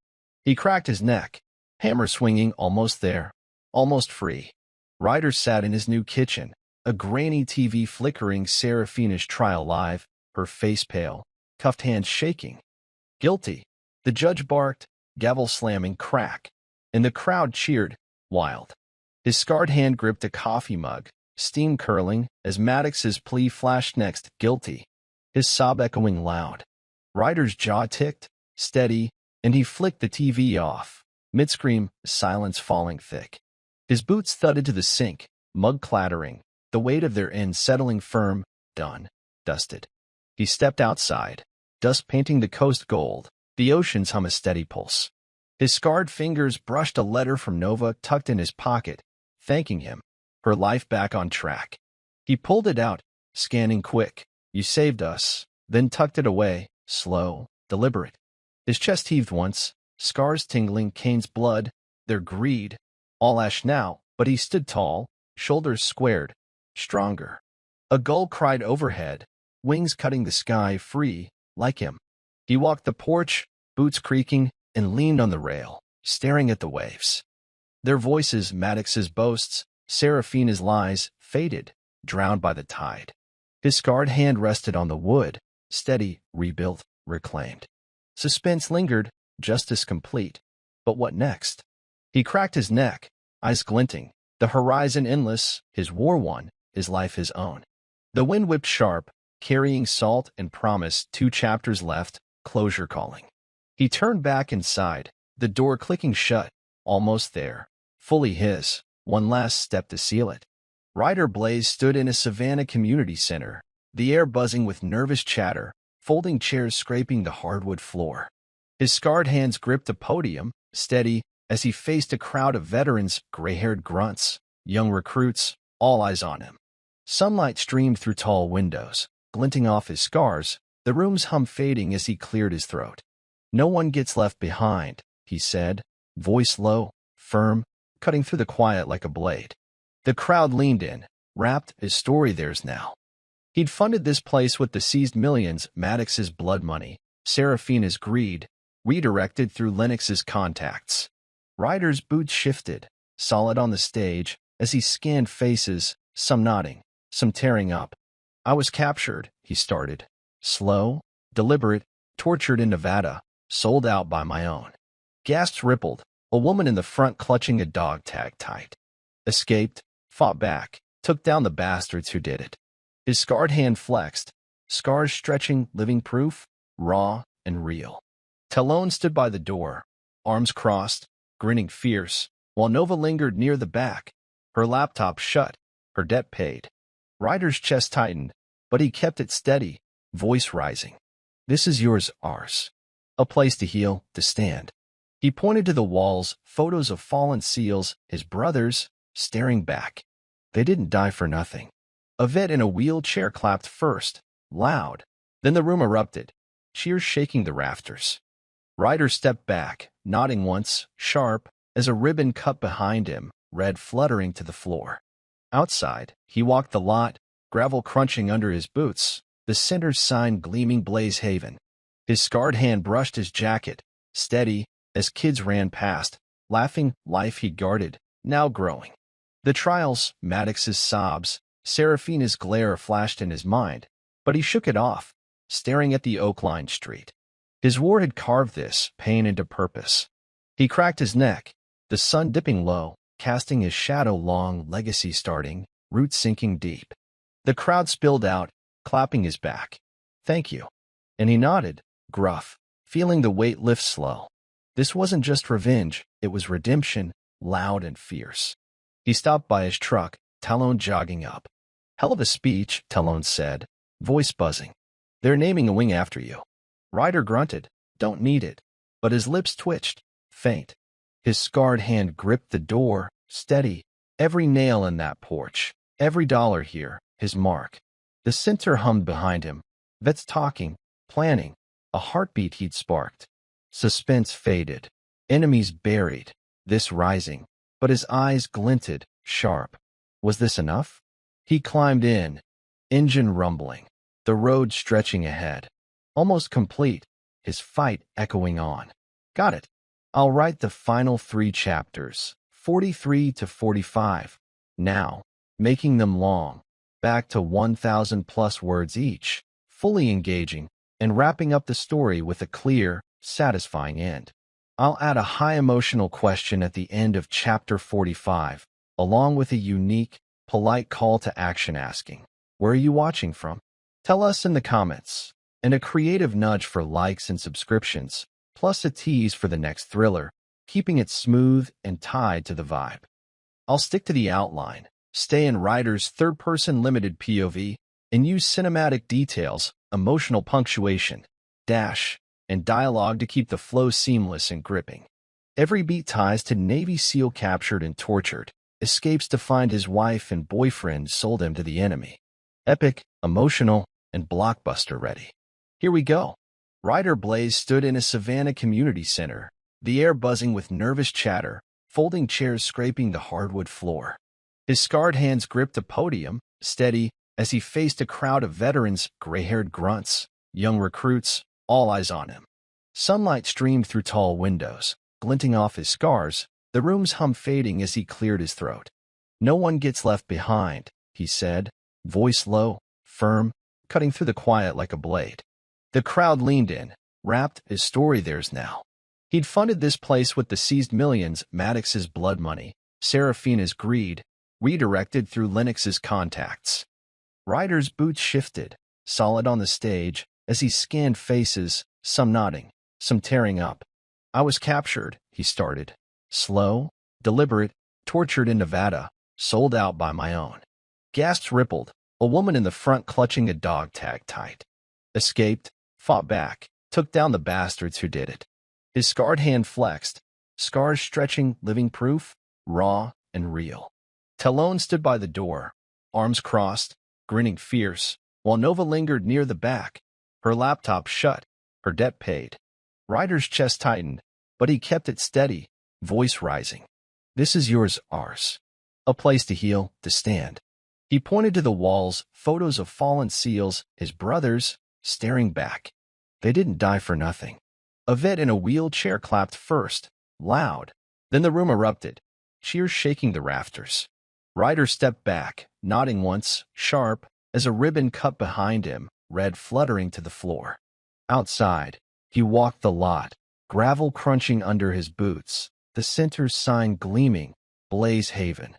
He cracked his neck, hammer swinging, almost there, almost free. Ryder sat in his new kitchen, a grainy TV flickering, Serafina's trial live, her face pale, cuffed hands shaking. "Guilty." The judge barked, gavel slamming, crack, and the crowd cheered, wild. His scarred hand gripped a coffee mug, steam curling, as Maddox's plea flashed next, "Guilty." His sob echoing loud. Ryder's jaw ticked, steady, and he flicked the TV off. Mid-scream, silence falling thick. His boots thudded to the sink, mug clattering, the weight of their end settling firm, done, dusted. He stepped outside, dust painting the coast gold, the ocean's hum a steady pulse. His scarred fingers brushed a letter from Nova tucked in his pocket, thanking him, her life back on track. He pulled it out, scanning quick. "You saved us," then tucked it away, slow, deliberate. His chest heaved once, scars tingling, Cain's blood, their greed, all ash now, but he stood tall, shoulders squared, stronger. A gull cried overhead, wings cutting the sky free, like him. He walked the porch, boots creaking, and leaned on the rail, staring at the waves. Their voices, Maddox's boasts, Seraphina's lies, faded, drowned by the tide. His scarred hand rested on the wood, steady, rebuilt, reclaimed. Suspense lingered, justice complete. But what next? He cracked his neck, eyes glinting, the horizon endless, his war won, his life his own. The wind whipped sharp, carrying salt and promise, 2 chapters left, closure calling. He turned back inside, the door clicking shut, almost there, fully his, one last step to seal it. Ryder Blaze stood in a Savannah community center, the air buzzing with nervous chatter, folding chairs scraping the hardwood floor. His scarred hands gripped a podium, steady, as he faced a crowd of veterans, gray-haired grunts, young recruits, all eyes on him. Sunlight streamed through tall windows, glinting off his scars, the room's hum fading as he cleared his throat. "No one gets left behind," he said, voice low, firm, cutting through the quiet like a blade. The crowd leaned in, wrapped, his story theirs now. He'd funded this place with the seized millions, Maddox's blood money, Seraphina's greed, redirected through Lennox's contacts. Ryder's boots shifted, solid on the stage, as he scanned faces, some nodding, some tearing up. "I was captured," he started. "Slow, deliberate, tortured in Nevada, sold out by my own." Gasps rippled, a woman in the front clutching a dog tag tight. "Escaped, fought back, took down the bastards who did it." His scarred hand flexed, scars stretching, living proof, raw and real. Talon stood by the door, arms crossed, grinning fierce, while Nova lingered near the back, her laptop shut, her debt paid. Ryder's chest tightened, but he kept it steady, voice rising. "This is yours, ours. A place to heal, to stand." He pointed to the walls, photos of fallen SEALs, his brothers, staring back. They didn't die for nothing. A vet in a wheelchair clapped first, loud. Then the room erupted, cheers shaking the rafters. Ryder stepped back, nodding once, sharp, as a ribbon cut behind him, red fluttering to the floor. Outside, he walked the lot, gravel crunching under his boots, the center's sign gleaming Blaze Haven. His scarred hand brushed his jacket, steady, as kids ran past, laughing, life he'd guarded, now growing. The trials, Maddox's sobs, Seraphina's glare flashed in his mind, but he shook it off, staring at the oak-lined street. His war had carved this pain into purpose. He cracked his neck, the sun dipping low, casting his shadow long, legacy starting, roots sinking deep. The crowd spilled out, clapping his back. "Thank you." And he nodded, gruff, feeling the weight lift slow. This wasn't just revenge, it was redemption, loud and fierce. He stopped by his truck, Talon jogging up. "Hell of a speech," Talon said, voice buzzing. "They're naming a wing after you." Ryder grunted, "Don't need it." But his lips twitched, faint. His scarred hand gripped the door, steady. Every nail in that porch, every dollar here, his mark. The center hummed behind him. Vets talking, planning, a heartbeat he'd sparked. Suspense faded, enemies buried, this rising. But his eyes glinted, sharp. Was this enough? He climbed in, engine rumbling, the road stretching ahead. Almost complete, his fight echoing on. "Got it. I'll write the final 3 chapters, 43 to 45. Now, making them long, back to 1,000+ words each, fully engaging, and wrapping up the story with a clear, satisfying end. I'll add a high emotional question at the end of chapter 45, along with a unique, polite call to action asking, 'Where are you watching from?' Tell us in the comments. And a creative nudge for likes and subscriptions, plus a tease for the next thriller, keeping it smooth and tied to the vibe. I'll stick to the outline, stay in Ryder's third-person limited POV, and use cinematic details, emotional punctuation, dash, and dialogue to keep the flow seamless and gripping. Every beat ties to Navy SEAL captured and tortured, escapes to find his wife and boyfriend sold him to the enemy. Epic, emotional, and blockbuster ready. Here we go. Ryder Blaze stood in a Savannah community center, the air buzzing with nervous chatter, folding chairs scraping the hardwood floor. His scarred hands gripped a podium, steady, as he faced a crowd of veterans, gray-haired grunts, young recruits, all eyes on him. Sunlight streamed through tall windows, glinting off his scars, the room's hum fading as he cleared his throat. "No one gets left behind," he said, voice low, firm, cutting through the quiet like a blade. The crowd leaned in, rapt, his story theirs now. He'd funded this place with the seized millions, Maddox's blood money, Serafina's greed, redirected through Lennox's contacts. Ryder's boots shifted, solid on the stage, as he scanned faces, some nodding, some tearing up. "I was captured," he started. "Slow, deliberate, tortured in Nevada, sold out by my own." Gasps rippled, a woman in the front clutching a dog tag tight. "Escaped, fought back, took down the bastards who did it." His scarred hand flexed, scars stretching living proof, raw and real. Talon stood by the door, arms crossed, grinning fierce, while Nova lingered near the back, her laptop shut, her debt paid. Ryder's chest tightened, but he kept it steady, voice rising. "This is yours, ours. A place to heal, to stand." He pointed to the walls, photos of fallen SEALs, his brothers, staring back. They didn't die for nothing. A vet in a wheelchair clapped first, loud. Then the room erupted, cheers shaking the rafters. Ryder stepped back, nodding once, sharp, as a ribbon cut behind him, red fluttering to the floor. Outside, he walked the lot, gravel crunching under his boots, the center's sign gleaming, Blaze Haven.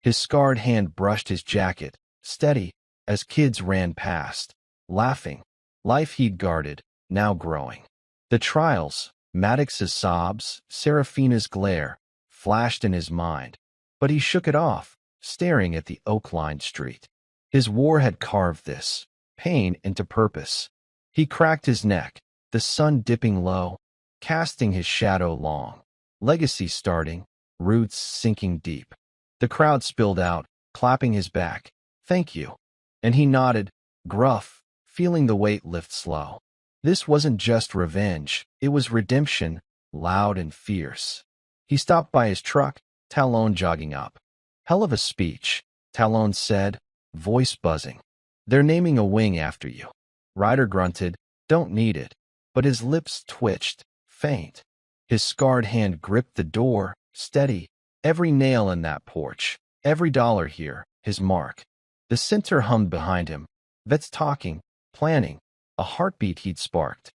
His scarred hand brushed his jacket, steady, as kids ran past, laughing. Life he'd guarded, now growing. The trials, Maddox's sobs, Serafina's glare, flashed in his mind, but he shook it off, staring at the oak-lined street. His war had carved this pain into purpose. He cracked his neck, the sun dipping low, casting his shadow long. Legacy starting, roots sinking deep. The crowd spilled out, clapping his back. "Thank you." And he nodded, gruff, feeling the weight lift slow. This wasn't just revenge, it was redemption, loud and fierce. He stopped by his truck, Talon jogging up. "Hell of a speech," Talon said, voice buzzing. "They're naming a wing after you." Ryder grunted, "Don't need it." But his lips twitched, faint. His scarred hand gripped the door, steady. Every nail in that porch, every dollar here, his mark. The center hummed behind him. Vets talking, planning, a heartbeat he'd sparked.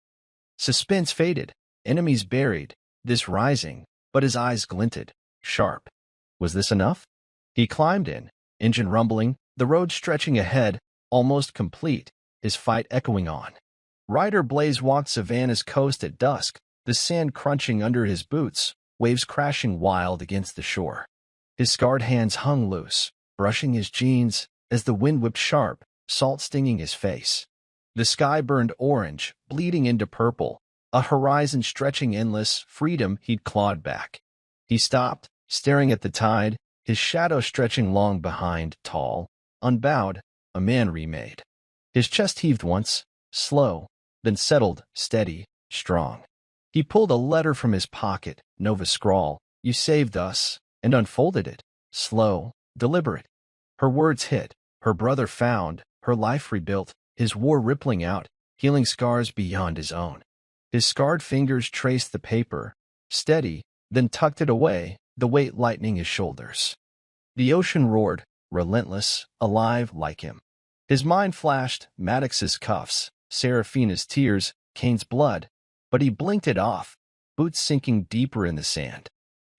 Suspense faded, enemies buried, this rising, but his eyes glinted, sharp. Was this enough? He climbed in, engine rumbling, the road stretching ahead, almost complete, his fight echoing on. Ryder Blaze walked Savannah's coast at dusk, the sand crunching under his boots, waves crashing wild against the shore. His scarred hands hung loose, brushing his jeans as the wind whipped sharp, salt stinging his face. The sky burned orange, bleeding into purple, a horizon stretching endless, freedom he'd clawed back. He stopped, staring at the tide, his shadow stretching long behind, tall, unbowed, a man remade. His chest heaved once, slow, then settled, steady, strong. He pulled a letter from his pocket, Nova scrawl, "You saved us," and unfolded it, slow, deliberate. Her words hit, her brother found, her life rebuilt, his war rippling out, healing scars beyond his own. His scarred fingers traced the paper, steady, then tucked it away, the weight lightening his shoulders. The ocean roared, relentless, alive like him. His mind flashed Maddox's cuffs, Serafina's tears, Kane's blood, but he blinked it off, boots sinking deeper in the sand.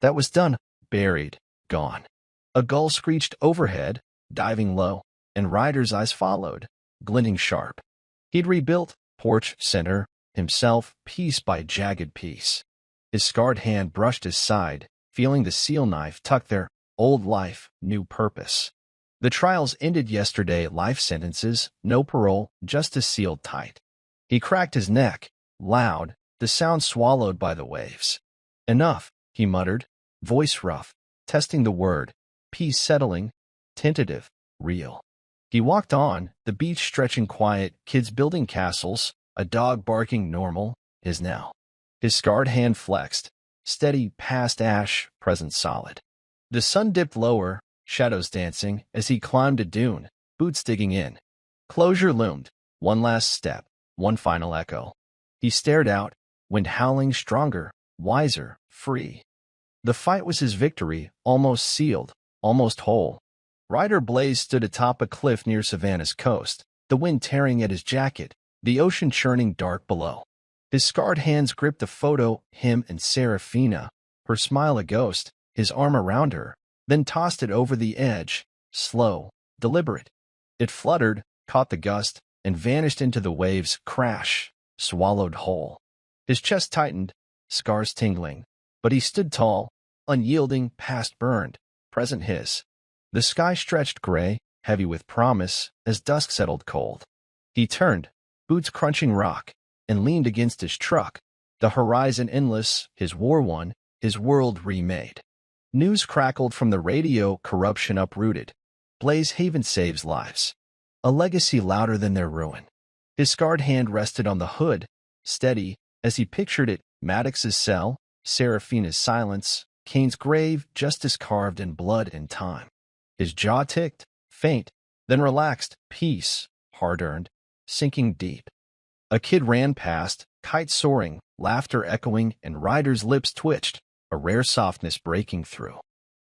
That was done, buried, gone. A gull screeched overhead, diving low, and Ryder's eyes followed, glinting sharp. He'd rebuilt, porch, center, himself, piece by jagged piece. His scarred hand brushed his side, feeling the seal knife tuck there, old life, new purpose. The trials ended yesterday, life sentences, no parole, justice sealed tight. He cracked his neck, loud, the sound swallowed by the waves. "Enough," he muttered, voice rough, testing the word, peace settling, tentative, real. He walked on, the beach stretching quiet, kids building castles, A dog barking normal is now. His scarred hand flexed, steady past ash, present solid. The sun dipped lower, shadows dancing, as he climbed a dune, boots digging in. Closure loomed, one last step, one final echo. He stared out, wind howling stronger, wiser, free. The fight was his victory, almost sealed, almost whole. Ryder Blaze stood atop a cliff near Savannah's coast, the wind tearing at his jacket, the ocean churning dark below. His scarred hands gripped a photo, him and Serafina, her smile a ghost, his arm around her, then tossed it over the edge, slow, deliberate. It fluttered, caught the gust, and vanished into the waves, crash, swallowed whole. His chest tightened, scars tingling, but he stood tall, unyielding, past burned, present his. The sky stretched gray, heavy with promise, as dusk settled cold. He turned, boots crunching rock, and leaned against his truck, the horizon endless, his war won, his world remade. News crackled from the radio, corruption uprooted. Blaze Haven saves lives. A legacy louder than their ruin. His scarred hand rested on the hood, steady, as he pictured it, Maddox's cell, Serafina's silence, Kane's grave, justice carved in blood and time. His jaw ticked, faint, then relaxed, peace, hard-earned, sinking deep. A kid ran past, kite soaring, laughter echoing, and Ryder's lips twitched, a rare softness breaking through.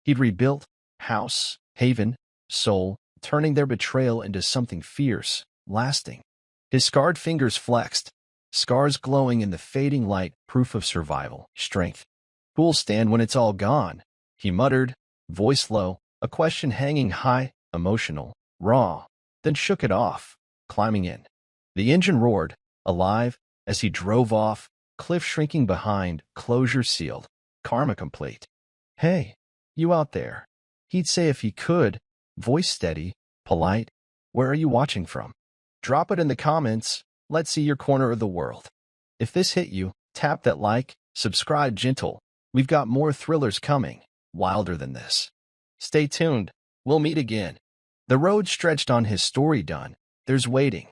He'd rebuilt, house, haven, soul, turning their betrayal into something fierce, lasting. His scarred fingers flexed, scars glowing in the fading light, proof of survival, strength. Who'll stand when it's all gone? He muttered, voice low, a question hanging high, emotional, raw, then shook it off, climbing in. The engine roared, alive, as he drove off, cliff shrinking behind, closure sealed, karma complete. Hey, you out there. He'd say if he could, voice steady, polite, where are you watching from? Drop it in the comments, let's see your corner of the world. If this hit you, tap that like, subscribe gentle, we've got more thrillers coming, wilder than this. Stay tuned, we'll meet again. The road stretched on his story done, there's waiting.